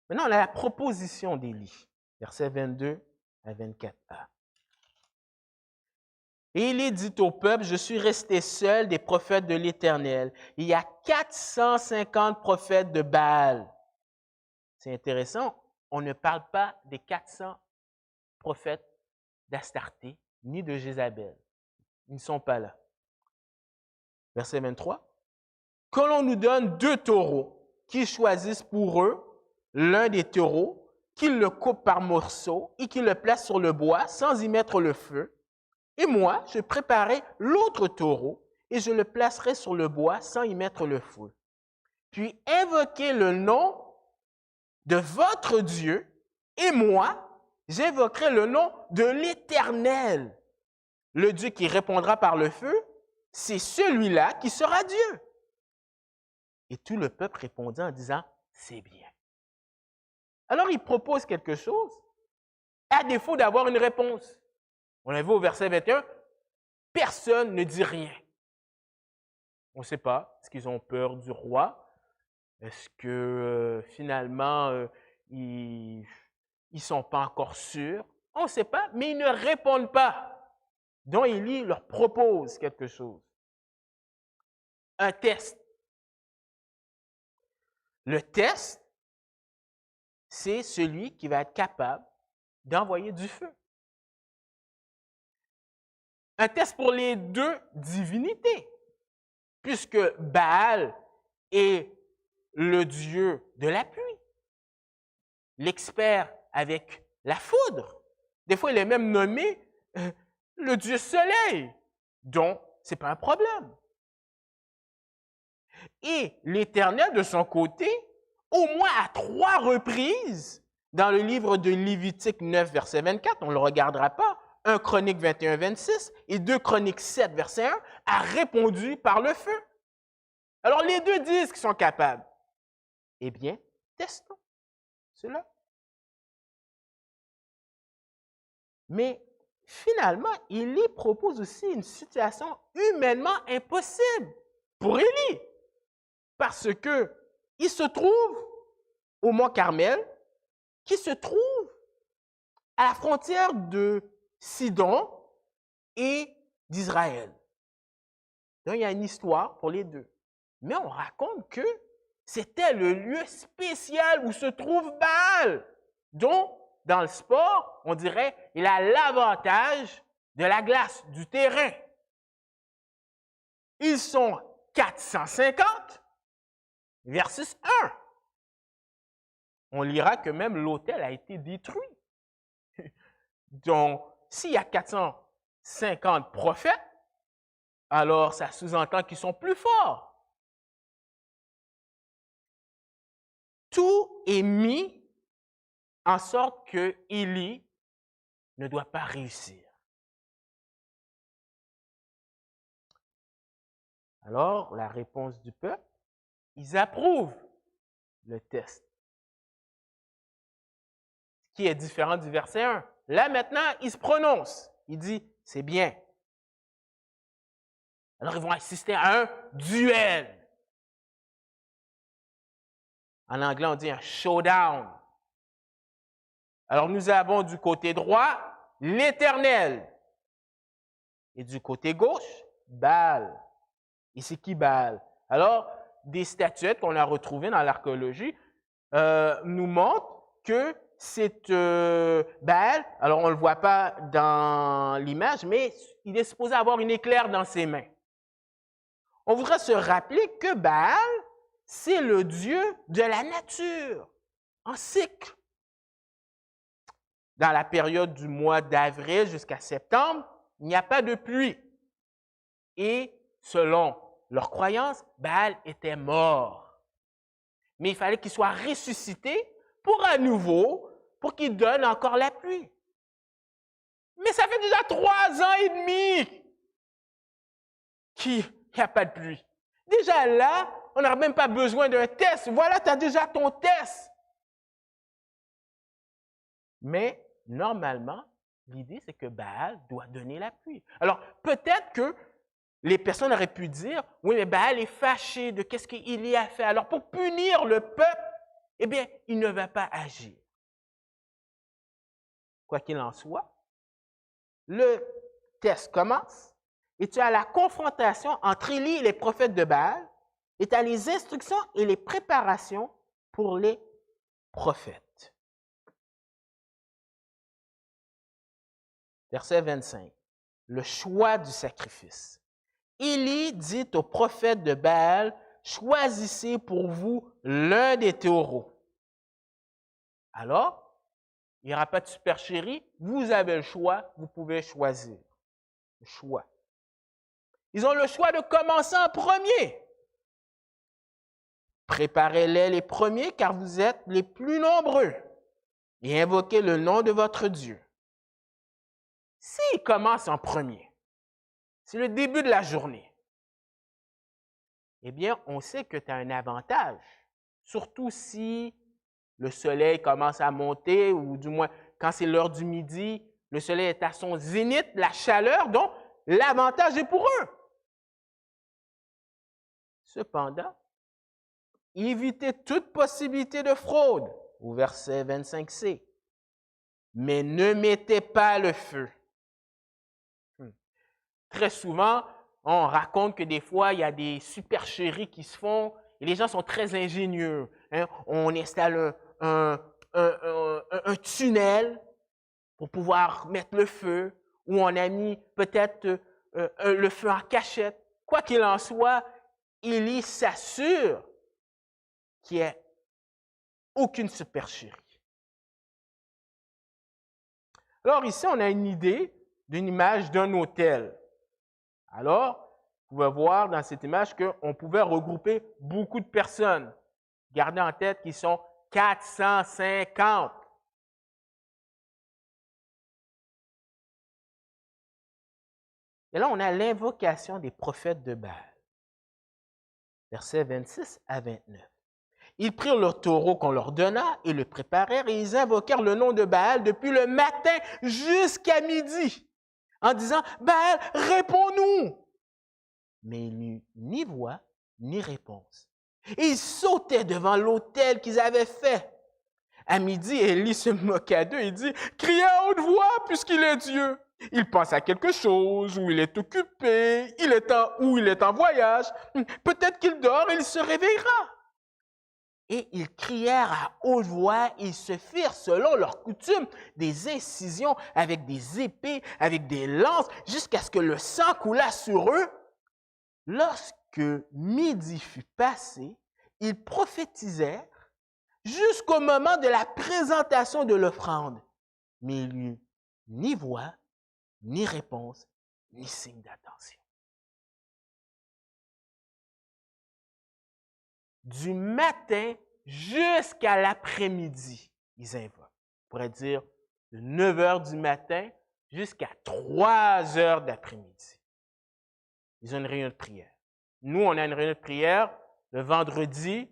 Speaker 2: Maintenant, on a la proposition d'Élie, versets 22 à 24a. Et Élie dit au peuple, je suis resté seul des prophètes de l'Éternel. Il y a 450 prophètes de Baal. C'est intéressant, on ne parle pas des 400 prophètes d'Astarté ni de Jézabel. Ils ne sont pas là. Verset 23. Que l'on nous donne 2 taureaux, qu'ils choisissent pour eux l'un des taureaux, qu'ils le coupent par morceaux et qu'ils le placent sur le bois sans y mettre le feu. Et moi, je préparerai l'autre taureau et je le placerai sur le bois sans y mettre le feu. Puis invoquez le nom de votre Dieu et moi, j'évoquerai le nom de l'Éternel. Le Dieu qui répondra par le feu, c'est celui-là qui sera Dieu. Et tout le peuple répondit en disant, c'est bien. Alors il propose quelque chose, à défaut d'avoir une réponse. On a vu au verset 21, personne ne dit rien. On ne sait pas, est-ce qu'ils ont peur du roi? Est-ce que finalement, ils ne sont pas encore sûrs? On ne sait pas, mais ils ne répondent pas. Donc Élie leur propose quelque chose. Un test. Le test, c'est celui qui va être capable d'envoyer du feu. Un test pour les 2 divinités, puisque Baal est le dieu de la pluie, l'expert avec la foudre. Des fois, il est même nommé le dieu soleil, donc ce n'est pas un problème. Et l'Éternel, de son côté, au moins à 3 reprises, dans le livre de Lévitique 9, verset 24, on ne le regardera pas, 1 Chronique 21, 26 et 2 Chroniques 7, verset 1, a répondu par le feu. Alors les 2 disent qu'ils sont capables. Eh bien, testons cela. Mais finalement, Élie propose aussi une situation humainement impossible pour Élie. Parce qu'il se trouve au mont Carmel, qui se trouve à la frontière de Sidon et d'Israël. Donc, il y a une histoire pour les 2. Mais on raconte que c'était le lieu spécial où se trouve Baal. Donc, dans le sport, on dirait qu'il a l'avantage de la glace, du terrain. Ils sont 450 versus 1. On lira que même l'autel a été détruit. Donc, s'il y a 450 prophètes, alors ça sous-entend qu'ils sont plus forts. Tout est mis en sorte que Élie ne doit pas réussir. Alors, la réponse du peuple, ils approuvent le test. Ce qui est différent du verset 1. Là, maintenant, il se prononce. Il dit, c'est bien. Alors, ils vont assister à un duel. En anglais, on dit un showdown. Alors, nous avons du côté droit l'Éternel. Et du côté gauche, Baal. Et c'est qui Baal? Alors, des statuettes qu'on a retrouvées dans l'archéologie nous montre que c'est Baal, alors on ne le voit pas dans l'image, mais il est supposé avoir une éclair dans ses mains. On voudrait se rappeler que Baal, c'est le dieu de la nature, en cycle. Dans la période du mois d'avril jusqu'à septembre, il n'y a pas de pluie. Et selon leur croyance, Baal était mort. Mais il fallait qu'il soit ressuscité pour à nouveau, pour qu'il donne encore la pluie. Mais ça fait déjà 3 ans et demi qu'il n'y a pas de pluie. Déjà là, on n'a même pas besoin d'un test. Voilà, tu as déjà ton test. Mais normalement, l'idée, c'est que Baal doit donner la pluie. Alors, peut-être que les personnes auraient pu dire, oui, mais Baal est fâché de qu'est-ce qu'il y a fait. Alors, pour punir le peuple, eh bien, il ne va pas agir. Quoi qu'il en soit, le test commence et tu as la confrontation entre Élie et les prophètes de Baal et tu as les instructions et les préparations pour les prophètes. Verset 25, le choix du sacrifice. Élie dit aux prophètes de Baal, choisissez pour vous l'un des taureaux. Alors, il n'y aura pas de supercherie, vous avez le choix, vous pouvez choisir. Le choix. Ils ont le choix de commencer en premier. Préparez-les les premiers car vous êtes les plus nombreux et invoquez le nom de votre Dieu. S'ils commencent en premier, c'est le début de la journée, eh bien, on sait que tu as un avantage, surtout si le soleil commence à monter ou du moins quand c'est l'heure du midi, le soleil est à son zénith, la chaleur, donc l'avantage est pour eux. Cependant, évitez toute possibilité de fraude, au verset 25c. Mais ne mettez pas le feu. Très souvent, on raconte que des fois, il y a des supercheries qui se font et les gens sont très ingénieux. Hein? On installe un tunnel pour pouvoir mettre le feu ou on a mis peut-être le feu en cachette. Quoi qu'il en soit, Élie s'assure qu'il n'y ait aucune supercherie. Alors ici, on a une idée d'une image d'un hôtel. Alors, vous pouvez voir dans cette image qu'on pouvait regrouper beaucoup de personnes. Gardez en tête qu'ils sont 450. Et là, on a l'invocation des prophètes de Baal. Versets 26 à 29. Ils prirent leur taureau qu'on leur donna et le préparèrent et ils invoquèrent le nom de Baal depuis le matin jusqu'à midi en disant « Baal, réponds-nous » Mais il n'y eut ni voix, ni réponse. Et ils sautaient devant l'autel qu'ils avaient fait. À midi, Élie se moqua d'eux et dit, « Criez à haute voix puisqu'il est Dieu. Il pense à quelque chose, ou il est occupé, ou il est en voyage. Peut-être qu'il dort et il se réveillera. » Et ils crièrent à haute voix et ils se firent, selon leur coutume, des incisions avec des épées, avec des lances, jusqu'à ce que le sang coulât sur eux. Lorsque midi fut passé, ils prophétisèrent jusqu'au moment de la présentation de l'offrande. Mais il n'y eut ni voix, ni réponse, ni signe d'attention. Du matin jusqu'à l'après-midi, ils invoquent. On pourrait dire de 9 heures du matin jusqu'à 3 heures d'après-midi. Ils ont une réunion de prière. Nous, on a une réunion de prière le vendredi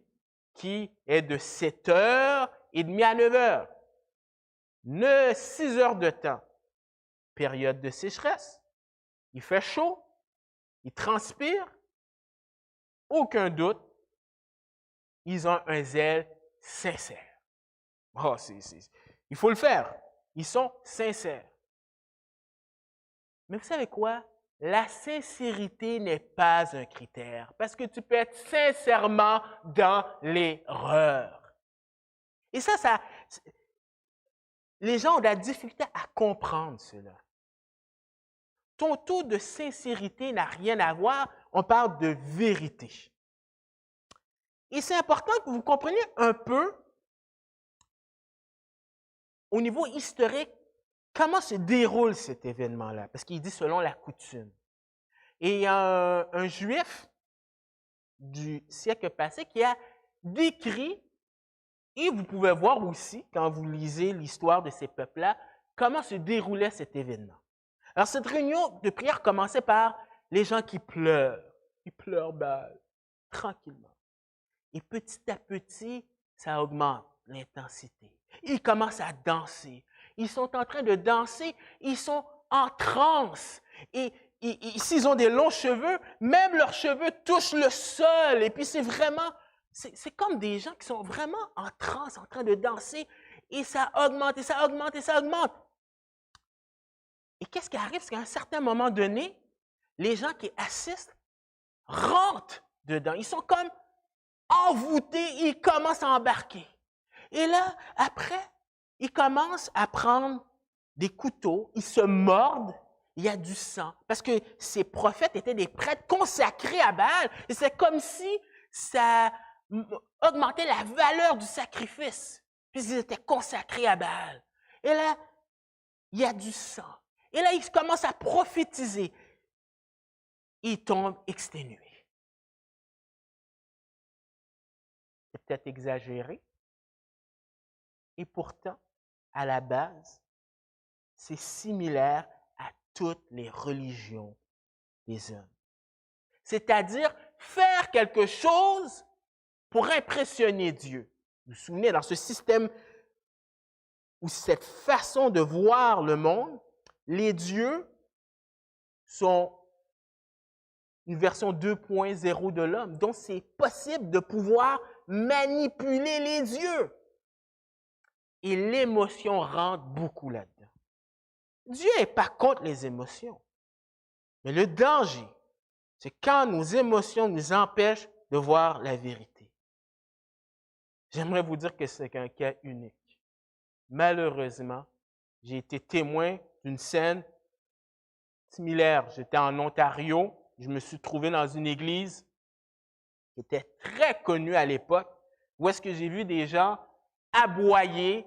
Speaker 2: qui est de 7h30 à 9h. 6 heures de temps. Période de sécheresse. Il fait chaud. Il transpire. Aucun doute. Ils ont un zèle sincère. Oh, il faut le faire. Ils sont sincères. Mais vous savez quoi? La sincérité n'est pas un critère parce que tu peux être sincèrement dans l'erreur. Et les gens ont de la difficulté à comprendre cela. Ton taux de sincérité n'a rien à voir, on parle de vérité. Et c'est important que vous compreniez un peu, au niveau historique, comment se déroule cet événement-là, parce qu'il dit selon la coutume. Et il y a un Juif du siècle passé qui a décrit, et vous pouvez voir aussi, quand vous lisez l'histoire de ces peuples-là, comment se déroulait cet événement. Alors, cette réunion de prière commençait par les gens qui pleurent. Ils pleurent tranquillement. Et petit à petit, ça augmente l'intensité. Ils commencent à danser. Ils sont en train de danser. Ils sont en transe. Et s'ils ont des longs cheveux, même leurs cheveux touchent le sol. Et puis, c'est vraiment, c'est comme des gens qui sont vraiment en transe, en train de danser. Et ça augmente, et ça augmente, et ça augmente. Et qu'est-ce qui arrive? C'est qu'à un certain moment donné, les gens qui assistent rentrent dedans. Ils sont comme envoûtés, ils commencent à embarquer. Et là, après, ils commencent à prendre des couteaux, ils se mordent, il y a du sang. Parce que ces prophètes étaient des prêtres consacrés à Baal. Et c'est comme si ça augmentait la valeur du sacrifice. Puis ils étaient consacrés à Baal. Et là, il y a du sang. Et là, ils commencent à prophétiser. Ils tombent exténués. C'est peut-être exagéré. Et pourtant, à la base, c'est similaire à toutes les religions des hommes. C'est-à-dire faire quelque chose pour impressionner Dieu. Vous vous souvenez, dans ce système ou cette façon de voir le monde, les dieux sont une version 2.0 de l'homme. Donc, c'est possible de pouvoir manipuler les dieux. Et l'émotion rentre beaucoup là-dedans. Dieu n'est pas contre les émotions. Mais le danger, c'est quand nos émotions nous empêchent de voir la vérité. J'aimerais vous dire que c'est un cas unique. Malheureusement, j'ai été témoin d'une scène similaire. J'étais en Ontario, je me suis trouvé dans une église qui était très connue à l'époque, où est-ce que j'ai vu des gens aboyer,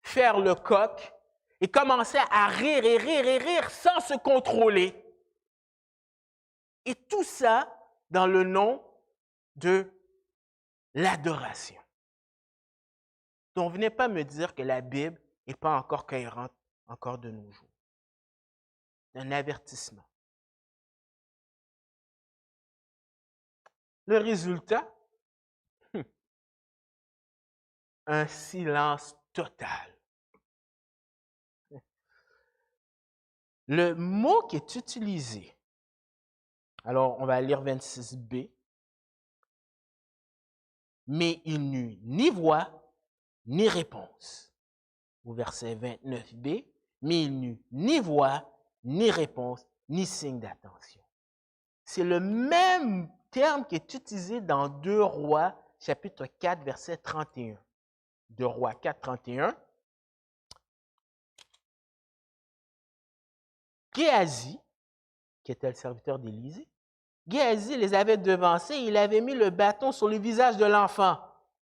Speaker 2: faire le coq et commencer à rire et rire et rire sans se contrôler. Et tout ça dans le nom de l'adoration. Donc, venez pas me dire que la Bible n'est pas encore cohérente encore de nos jours. C'est un avertissement. Le résultat, un silence total. Le mot qui est utilisé, alors on va lire 26b, mais il n'eut ni voix ni réponse. Au verset 29b, mais il n'eut ni voix ni réponse ni signe d'attention. C'est le même terme qui est utilisé dans 2 Rois, chapitre 4, verset 31. 2 Rois 4, 31. Géasi, qui était le serviteur d'Élisée, Géasi les avait devancés, il avait mis le bâton sur le visage de l'enfant,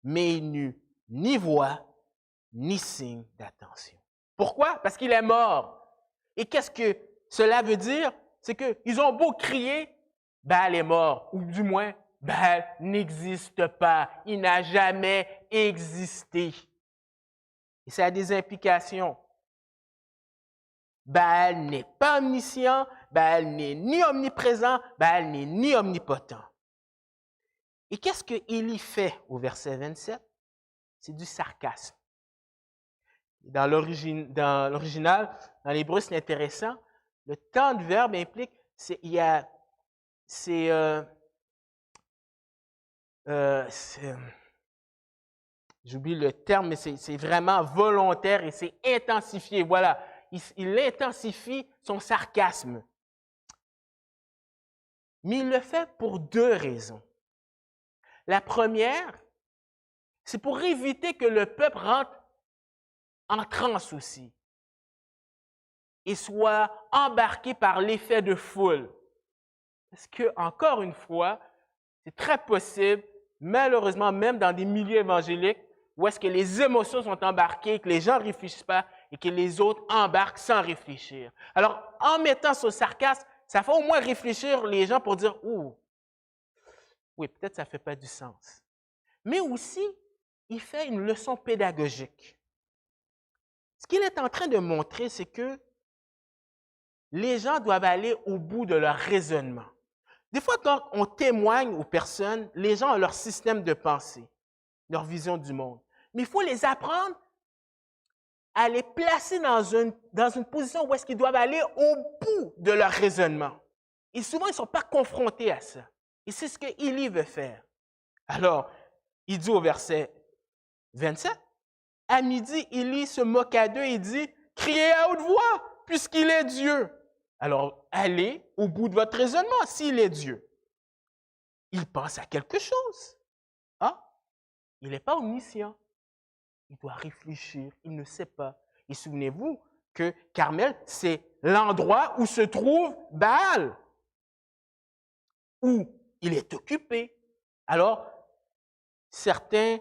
Speaker 2: mais il n'eut ni voix, ni signe d'attention. Pourquoi? Parce qu'il est mort. Et qu'est-ce que cela veut dire? C'est qu'ils ont beau crier, Baal est mort, ou du moins, Baal n'existe pas, il n'a jamais existé. Et ça a des implications. Baal n'est pas omniscient, Baal n'est ni omniprésent, Baal n'est ni omnipotent. Et qu'est-ce que Élie fait au verset 27? C'est du sarcasme. Dans l'original, dans l'hébreu, c'est intéressant. Le temps de verbe implique, j'oublie le terme, mais c'est vraiment volontaire et c'est intensifié. Voilà, il intensifie son sarcasme. Mais il le fait pour 2 raisons. La première, C'est pour éviter que le peuple rentre en transe aussi et soit embarqué par l'effet de foule. Parce que, encore une fois, c'est très possible, malheureusement, même dans des milieux évangéliques, où est-ce que les émotions sont embarquées, que les gens ne réfléchissent pas et que les autres embarquent sans réfléchir. Alors, en mettant ce sarcasme, ça fait au moins réfléchir les gens pour dire « Ouh, oui, peut-être ça ne fait pas du sens. » Mais aussi, il fait une leçon pédagogique. Ce qu'il est en train de montrer, c'est que les gens doivent aller au bout de leur raisonnement. Des fois, quand on témoigne aux personnes, les gens ont leur système de pensée, leur vision du monde. Mais il faut les apprendre à les placer dans une position où est-ce qu'ils doivent aller au bout de leur raisonnement. Et souvent, ils ne sont pas confrontés à ça. Et c'est ce que Élie veut faire. Alors, il dit au verset 27, « À midi, Élie se moqua d'eux et dit, « Criez à haute voix, puisqu'il est Dieu. » Alors, allez au bout de votre raisonnement s'il est Dieu. Il pense à quelque chose. Ah, il n'est pas omniscient. Il doit réfléchir, il ne sait pas. Et souvenez-vous que Carmel, c'est l'endroit où se trouve Baal, où il est occupé. Alors, certains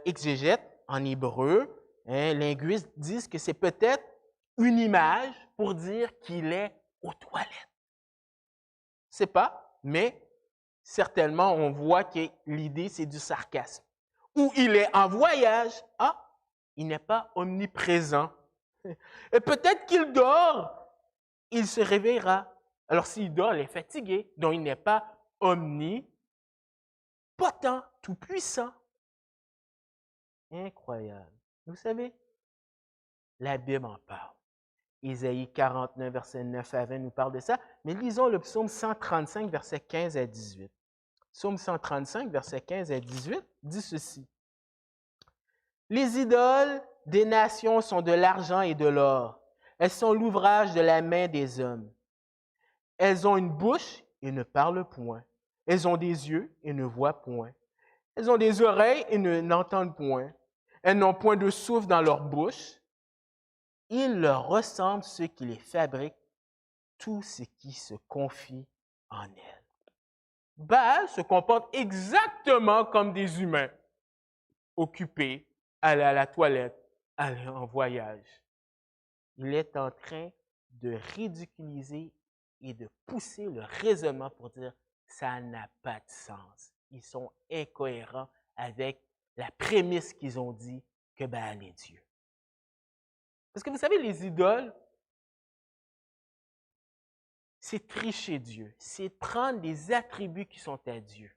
Speaker 2: exégètes en hébreu, linguistes, disent que c'est peut-être une image pour dire qu'il est aux toilettes. Je ne sais pas, mais certainement, on voit que l'idée, c'est du sarcasme. Ou il est en voyage. Ah, il n'est pas omniprésent. Et peut-être qu'il dort, il se réveillera. Alors s'il dort, il est fatigué, donc il n'est pas omnipotent, tout-puissant. Incroyable. Vous savez, la Bible en parle. Isaïe 49, verset 9 à 20 nous parle de ça, mais lisons le psaume 135, verset 15 à 18. Psaume 135, verset 15 à 18, dit ceci. « Les idoles des nations sont de l'argent et de l'or. Elles sont l'ouvrage de la main des hommes. Elles ont une bouche et ne parlent point. Elles ont des yeux et ne voient point. Elles ont des oreilles et n'entendent point. Elles n'ont point de souffle dans leur bouche. Il leur ressemble ceux qui les fabriquent, tout ce qui se confie en elles. » Baal se comporte exactement comme des humains, occupés, aller à la toilette, aller en voyage. Il est en train de ridiculiser et de pousser le raisonnement pour dire ça n'a pas de sens. Ils sont incohérents avec la prémisse qu'ils ont dit que Baal est Dieu. Parce que vous savez, les idoles, c'est tricher Dieu, c'est prendre des attributs qui sont à Dieu.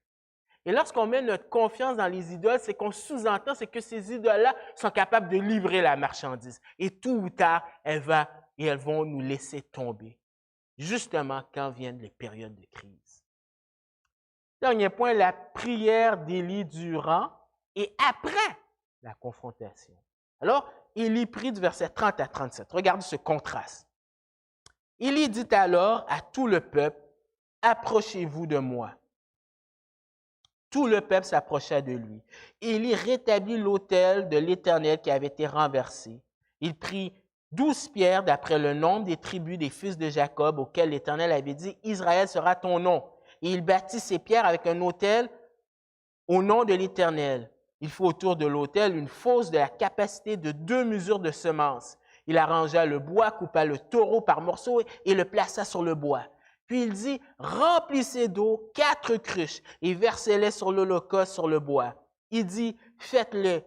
Speaker 2: Et lorsqu'on met notre confiance dans les idoles, c'est qu'on sous-entend, c'est que ces idoles-là sont capables de livrer la marchandise. Et tôt ou tard, elles vont nous laisser tomber, justement quand viennent les périodes de crise. Dernier point, la prière d'Élie durant et après la confrontation. Alors, Élie prie du verset 30 à 37. Regardez ce contraste. Élie dit alors à tout le peuple, « Approchez-vous de moi. » Tout le peuple s'approcha de lui. Élie rétablit l'autel de l'Éternel qui avait été renversé. Il prit 12 pierres d'après le nombre des tribus des fils de Jacob auxquels l'Éternel avait dit, « Israël sera ton nom. » Et il bâtit ces pierres avec un autel au nom de l'Éternel. Il fit autour de l'autel une fosse de la capacité de 2 mesures de semences. Il arrangea le bois, coupa le taureau par morceaux et le plaça sur le bois. Puis il dit, « Remplissez d'eau 4 cruches et versez-les sur l'holocauste sur le bois. » Il dit, « Faites-le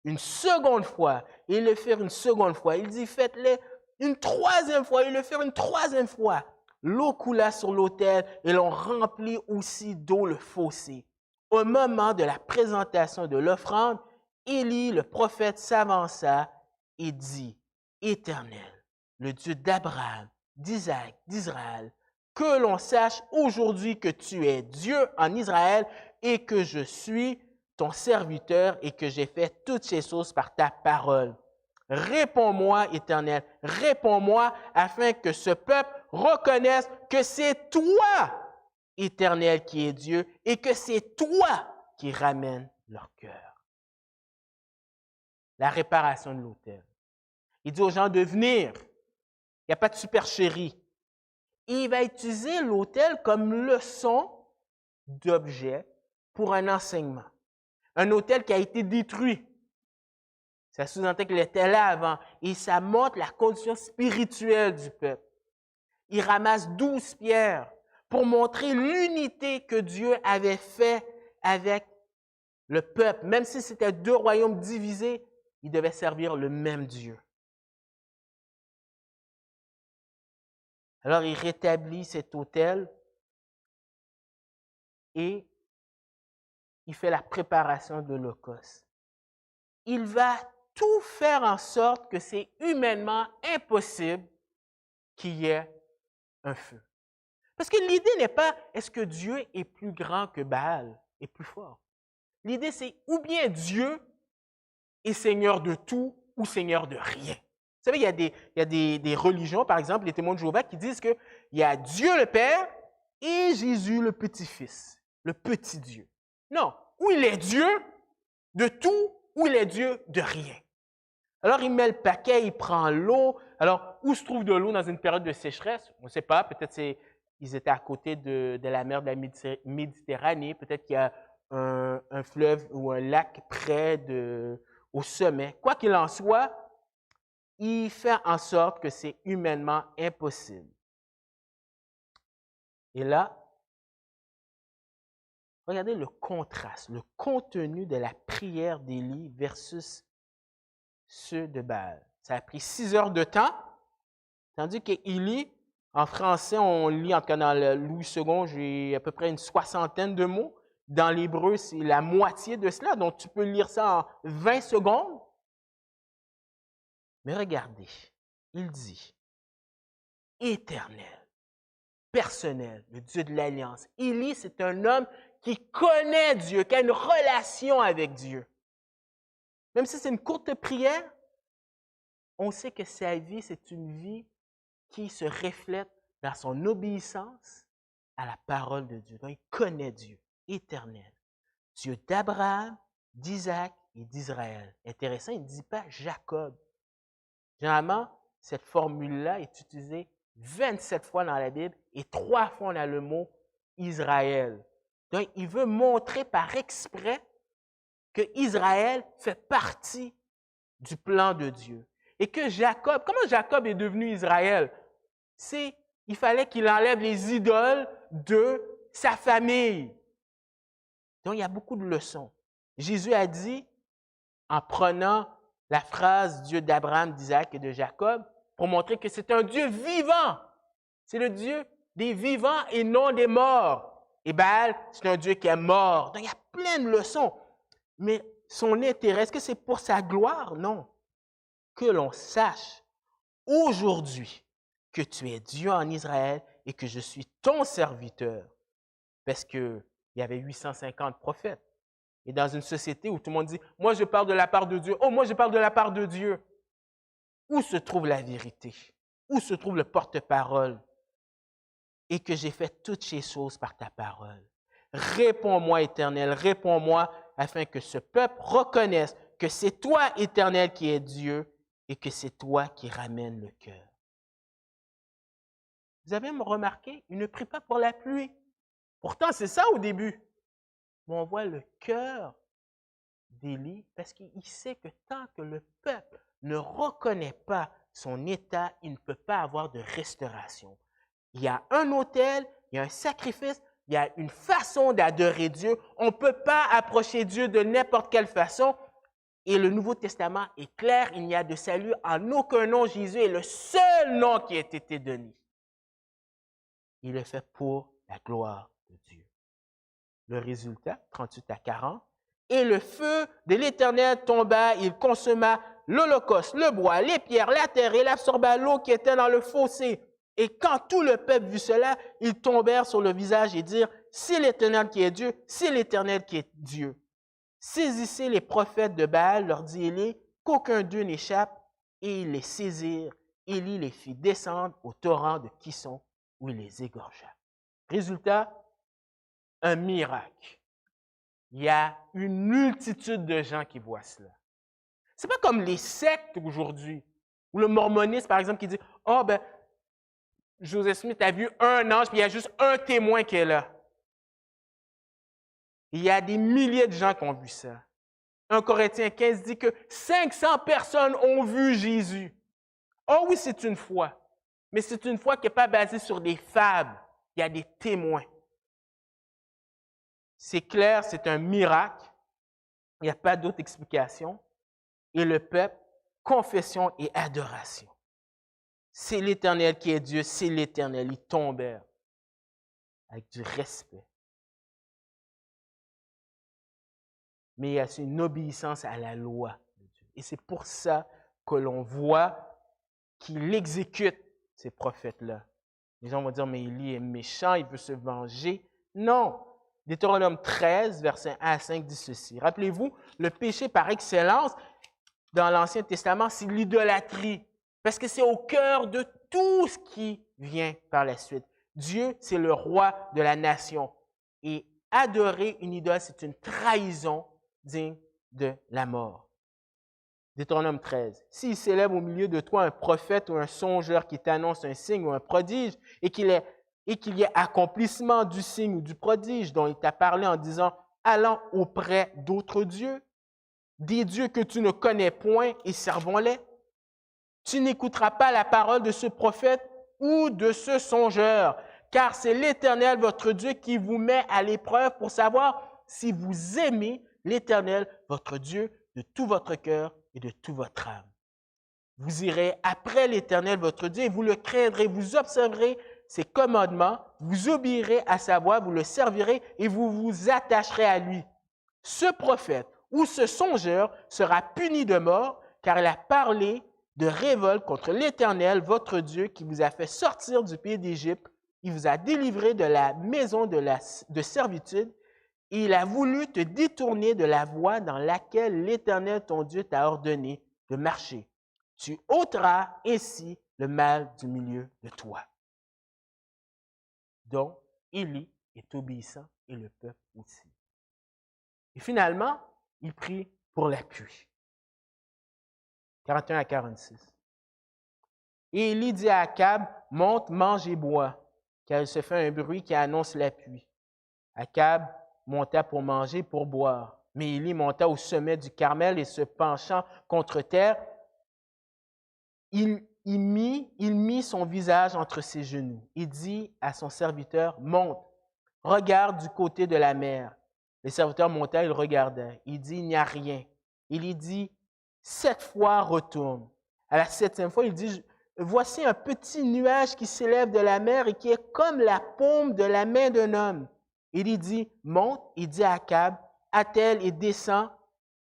Speaker 2: une seconde fois. » Et ils le firent une seconde fois. Il dit, « Faites-le une troisième fois. » Ils le firent une troisième fois. L'eau coula sur l'autel et l'on remplit aussi d'eau le fossé. Au moment de la présentation de l'offrande, Élie, le prophète, s'avança et dit, « Éternel, le Dieu d'Abraham, d'Isaac, d'Israël, que l'on sache aujourd'hui que tu es Dieu en Israël et que je suis ton serviteur et que j'ai fait toutes ces choses par ta parole. Réponds-moi, Éternel, réponds-moi afin que ce peuple reconnaisse que c'est toi, Éternel, qui est Dieu et que c'est toi qui ramène leur cœur. » la réparation de l'autel. Il dit aux gens de venir. Il n'y a pas de supercherie. Et il va utiliser l'autel comme leçon d'objet pour un enseignement. Un autel qui a été détruit. Ça sous-entend qu'il était là avant. Et ça montre la condition spirituelle du peuple. Il ramasse 12 pierres pour montrer l'unité que Dieu avait fait avec le peuple. Même si c'était deux royaumes divisés, ils devaient servir le même Dieu. Alors, il rétablit cet autel et il fait la préparation de l'Holocauste. Il va tout faire en sorte que c'est humainement impossible qu'il y ait un feu. Parce que l'idée n'est pas est-ce que Dieu est plus grand que Baal, est plus fort. L'idée, c'est ou bien Dieu est Seigneur de tout ou Seigneur de rien. Vous savez, il y a des religions, par exemple, les témoins de Jéhovah, qui disent qu'il y a Dieu le Père et Jésus le Petit-Fils, le petit Dieu. Non, ou il est Dieu de tout ou il est Dieu de rien. Alors, il met le paquet, il prend l'eau. Alors, où se trouve de l'eau dans une période de sécheresse? On ne sait pas. Peut-être qu'ils étaient à côté de la mer de la Méditerranée. Peut-être qu'il y a un fleuve ou un lac près au sommet. Quoi qu'il en soit, il fait en sorte que c'est humainement impossible. Et là, regardez le contraste, le contenu de la prière d'Élie versus ceux de Baal. Ça a pris 6 heures de temps, tandis qu'Élie, en français, on lit, en tout cas dans le Louis II, j'ai à peu près une 60aine de mots. Dans l'hébreu, c'est la moitié de cela, donc tu peux lire ça en 20 secondes. Mais regardez, il dit « Éternel, personnel, le Dieu de l'Alliance ». Élie, c'est un homme qui connaît Dieu, qui a une relation avec Dieu. Même si c'est une courte prière, on sait que sa vie, c'est une vie qui se reflète dans son obéissance à la parole de Dieu. Donc, il connaît Dieu, éternel. Dieu d'Abraham, d'Isaac et d'Israël. Intéressant, il ne dit pas Jacob. Généralement, cette formule-là est utilisée 27 fois dans la Bible et 3 fois on a le mot Israël. Donc, il veut montrer par exprès que Israël fait partie du plan de Dieu. Et que Jacob, comment Jacob est devenu Israël? Il fallait qu'il enlève les idoles de sa famille. Donc, il y a beaucoup de leçons. Jésus a dit, en prenant la phrase Dieu d'Abraham, d'Isaac et de Jacob, pour montrer que c'est un Dieu vivant. C'est le Dieu des vivants et non des morts. Et Baal, c'est un Dieu qui est mort. Donc, il y a plein de leçons. Mais son intérêt, est-ce que c'est pour sa gloire? Non. Que l'on sache aujourd'hui que tu es Dieu en Israël et que je suis ton serviteur. Parce qu'il y avait 850 prophètes. Et dans une société où tout le monde dit « Moi, je parle de la part de Dieu. Oh, moi, je parle de la part de Dieu. » Où se trouve la vérité? Où se trouve le porte-parole? Et que j'ai fait toutes ces choses par ta parole. Réponds-moi, Éternel, réponds-moi, afin que ce peuple reconnaisse que c'est toi, Éternel, qui es Dieu et que c'est toi qui ramènes le cœur. Vous avez remarqué, il ne prie pas pour la pluie. Pourtant, c'est ça au début. Mais on voit le cœur d'Élie parce qu'il sait que tant que le peuple ne reconnaît pas son état, il ne peut pas avoir de restauration. Il y a un autel, il y a un sacrifice, il y a une façon d'adorer Dieu. On ne peut pas approcher Dieu de n'importe quelle façon. Et le Nouveau Testament est clair, il n'y a de salut en aucun nom. Jésus est le seul nom qui a été donné. Il le fait pour la gloire de Dieu. Le résultat, 38 à 40, et le feu de l'Éternel tomba, il consuma l'Holocauste, le bois, les pierres, la terre, et il absorba l'eau qui était dans le fossé. Et quand tout le peuple vit cela, ils tombèrent sur le visage et dirent, c'est l'Éternel qui est Dieu, c'est l'Éternel qui est Dieu. Saisissez les prophètes de Baal, leur dit Élie, qu'aucun d'eux n'échappe, et ils les saisirent. Élie les fit descendre au torrent de Kison, où il les égorgea. Résultat, un miracle. Il y a une multitude de gens qui voient cela. C'est pas comme les sectes aujourd'hui, ou le mormonisme, par exemple, qui dit « Oh, ben, Joseph Smith a vu un ange, puis il y a juste un témoin qui est là. » Il y a des milliers de gens qui ont vu ça. 1 Corinthiens 15 dit que 500 personnes ont vu Jésus. Oh oui, c'est une foi, mais c'est une foi qui n'est pas basée sur des fables. Il y a des témoins. C'est clair, c'est un miracle. Il n'y a pas d'autre explication. Et le peuple, confession et adoration. C'est l'Éternel qui est Dieu, c'est l'Éternel. Ils tombèrent avec du respect. Mais il y a une obéissance à la loi de Dieu. Et c'est pour ça que l'on voit qu'il exécute ces prophètes-là. Les gens vont dire, mais Élie est méchant, il veut se venger. Non. Deutéronome 13, versets 1 à 5 dit ceci. Rappelez-vous, le péché par excellence dans l'Ancien Testament, c'est l'idolâtrie. Parce que c'est au cœur de tout ce qui vient par la suite. Dieu, c'est le roi de la nation. Et adorer une idole, c'est une trahison digne de la mort. Deutéronome 13. S'il s'élève au milieu de toi un prophète ou un songeur qui t'annonce un signe ou un prodige et qu'il y ait accomplissement du signe ou du prodige dont il t'a parlé en disant « Allons auprès d'autres dieux, des dieux que tu ne connais point et servons-les. Tu n'écouteras pas la parole de ce prophète ou de ce songeur, car c'est l'Éternel, votre Dieu, qui vous met à l'épreuve pour savoir si vous aimez l'Éternel, votre Dieu, de tout votre cœur et de toute votre âme. Vous irez après l'Éternel, votre Dieu, et vous le craindrez, vous observerez ses commandements, vous obéirez à sa voix, vous le servirez et vous vous attacherez à lui. Ce prophète ou ce songeur sera puni de mort, car il a parlé de révolte contre l'Éternel, votre Dieu, qui vous a fait sortir du pays d'Égypte. Il vous a délivré de la maison de servitude, et il a voulu te détourner de la voie dans laquelle l'Éternel, ton Dieu, t'a ordonné de marcher. Tu ôteras ainsi le mal du milieu de toi. Donc, Élie est obéissant et le peuple aussi. Et finalement, il prie pour la pluie. 41 à 46. Et Élie dit à Akab, monte, mange et bois, car il se fait un bruit qui annonce la pluie. Akab monta pour manger et pour boire. Mais Élie monta au sommet du Carmel et se penchant contre terre, il mit son visage entre ses genoux. Il dit à son serviteur, monte, regarde du côté de la mer. Le serviteur monta, il regardait. Il dit, il n'y a rien. Il lui dit, 7 fois retourne. À la 7e fois, il dit, voici un petit nuage qui s'élève de la mer et qui est comme la paume de la main d'un homme. Il lui dit, monte, il dit à Akab, attelle et descends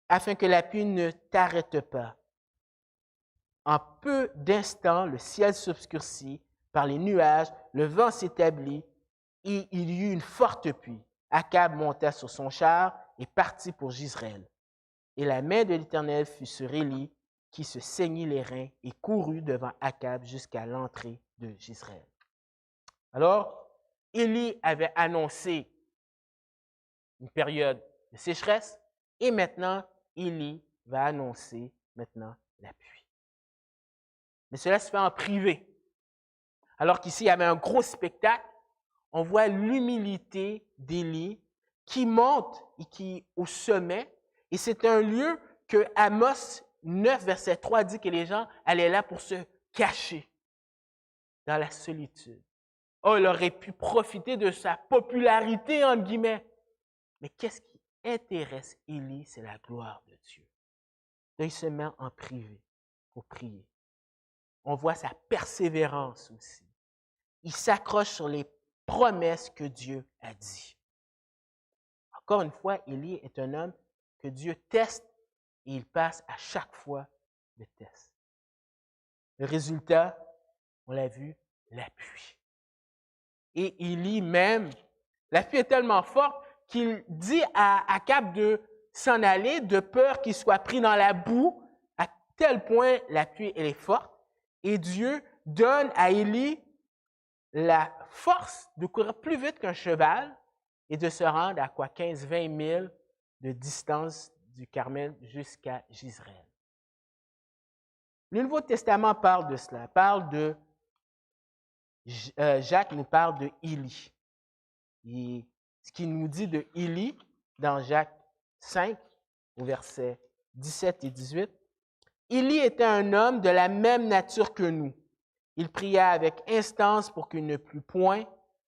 Speaker 2: afin que la pluie ne t'arrête pas. En peu d'instants, le ciel s'obscurcit par les nuages, le vent s'établit et il y eut une forte pluie. Akab monta sur son char et partit pour Jezreel. Et la main de l'Éternel fut sur Élie, qui se saignit les reins et courut devant Akab jusqu'à l'entrée de Jezreel. Alors, Élie avait annoncé une période de sécheresse et maintenant, Élie va annoncer maintenant la pluie. Mais cela se fait en privé. Alors qu'ici, il y avait un gros spectacle, on voit l'humilité d'Élie qui monte et qui est au sommet. Et c'est un lieu que Amos 9, verset 3 dit que les gens allaient là pour se cacher dans la solitude. Oh, il aurait pu profiter de sa popularité, entre guillemets. Mais qu'est-ce qui intéresse Élie? C'est la gloire de Dieu. Donc, il se met en privé pour prier. On voit sa persévérance aussi. Il s'accroche sur les promesses que Dieu a dit. Encore une fois, Élie est un homme que Dieu teste et il passe à chaque fois le test. Le résultat, on l'a vu, la pluie. Et Élie même, la pluie est tellement forte qu'il dit à Akab de s'en aller de peur qu'il soit pris dans la boue, à tel point la pluie elle est forte. Et Dieu donne à Élie la force de courir plus vite qu'un cheval et de se rendre à 15-20 000 de distance du Carmel jusqu'à Jezreel. Le Nouveau Testament parle de cela, parle de Jacques nous parle de Élie. Et ce qu'il nous dit de Élie dans Jacques 5, au verset 17 et 18, Élie était un homme de la même nature que nous. Il pria avec instance pour qu'il ne plût point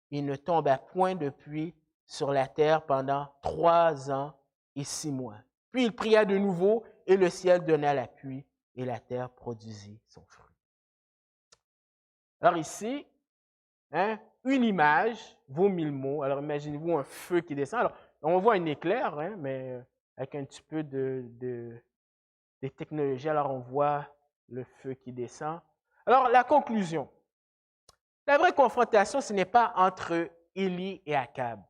Speaker 2: et ne tomba point de pluie sur la terre pendant 3 ans et 6 mois. Puis il pria de nouveau et le ciel donna la pluie et la terre produisit son fruit. Alors ici, une image vaut 1000 mots. Alors imaginez-vous un feu qui descend. Alors on voit un éclair, mais avec un petit peu de technologies. Alors on voit le feu qui descend. Alors la conclusion. La vraie confrontation, ce n'est pas entre Élie et Akab.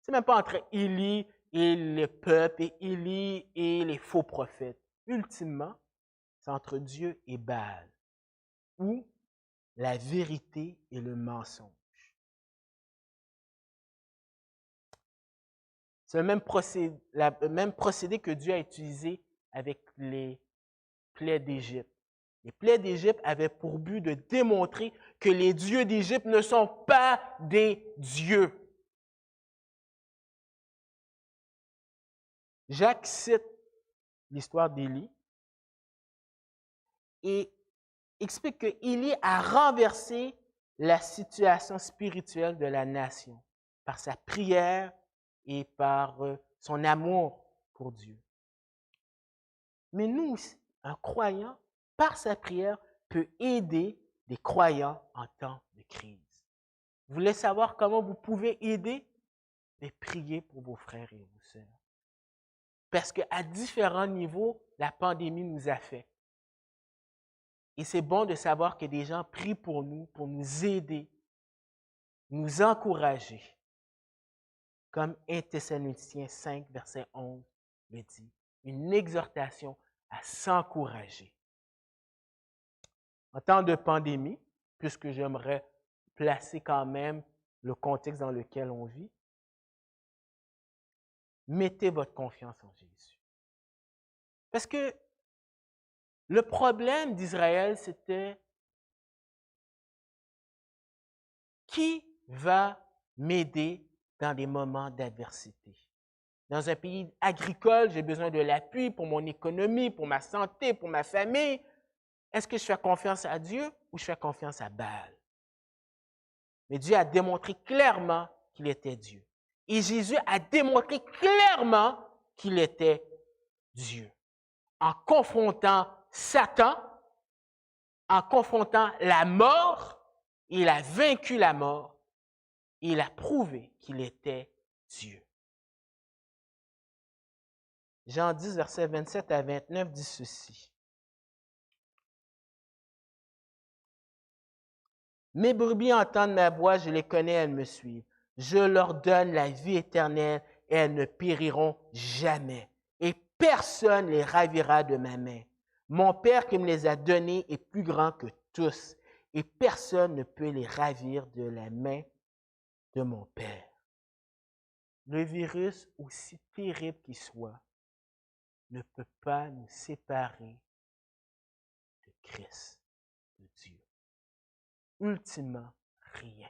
Speaker 2: Ce n'est même pas entre Élie et le peuple, et Élie et les faux prophètes. Ultimement, c'est entre Dieu et Baal, ou la vérité et le mensonge. C'est le même procédé que Dieu a utilisé avec les plaies d'Égypte. Les plaies d'Égypte avaient pour but de démontrer que les dieux d'Égypte ne sont pas des dieux. Jacques cite l'histoire d'Élie et explique que Élie a renversé la situation spirituelle de la nation par sa prière et par son amour pour Dieu. Mais nous aussi, un croyant, par sa prière, peut aider des croyants en temps de crise. Vous voulez savoir comment vous pouvez aider? Mais priez pour vos frères et vos sœurs. Parce qu'à différents niveaux, la pandémie nous affecte. Et c'est bon de savoir que des gens prient pour nous aider, nous encourager. Comme 1 Thessaloniciens 5, verset 11 le dit. Une exhortation à s'encourager. En temps de pandémie, puisque j'aimerais placer quand même le contexte dans lequel on vit, mettez votre confiance en Jésus. Parce que le problème d'Israël, c'était qui va m'aider dans des moments d'adversité? Dans un pays agricole, j'ai besoin de l'appui pour mon économie, pour ma santé, pour ma famille. Est-ce que je fais confiance à Dieu ou je fais confiance à Baal? Mais Dieu a démontré clairement qu'il était Dieu. Et Jésus a démontré clairement qu'il était Dieu. En confrontant Satan, en confrontant la mort, il a vaincu la mort. Il a prouvé qu'il était Dieu. Jean 10, versets 27 à 29 dit ceci. Mes brebis entendent ma voix, je les connais, elles me suivent. Je leur donne la vie éternelle et elles ne périront jamais. Et personne ne les ravira de ma main. Mon Père qui me les a donnés est plus grand que tous, et personne ne peut les ravir de la main de mon Père. Le virus, aussi terrible qu'il soit, ne peut pas nous séparer de Christ, de Dieu. Ultimement, rien.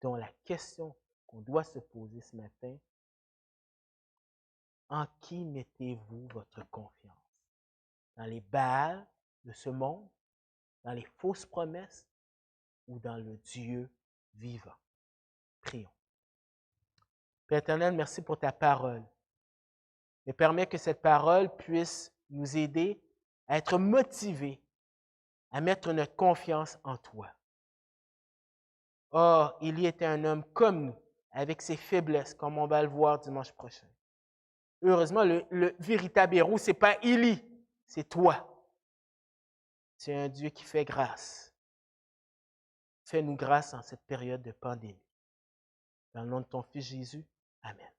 Speaker 2: Donc la question qu'on doit se poser ce matin, en qui mettez-vous votre confiance? Dans les Baals de ce monde, dans les fausses promesses ou dans le Dieu vivant? Prions. Père éternel, merci pour ta parole. Et permets que cette parole puisse nous aider à être motivés, à mettre notre confiance en toi. Oh, Élie était un homme comme nous, avec ses faiblesses, comme on va le voir dimanche prochain. Heureusement, le véritable héros, ce n'est pas Élie, c'est toi. C'est un Dieu qui fait grâce. Fais-nous grâce en cette période de pandémie. Dans le nom de ton Fils Jésus, Amen.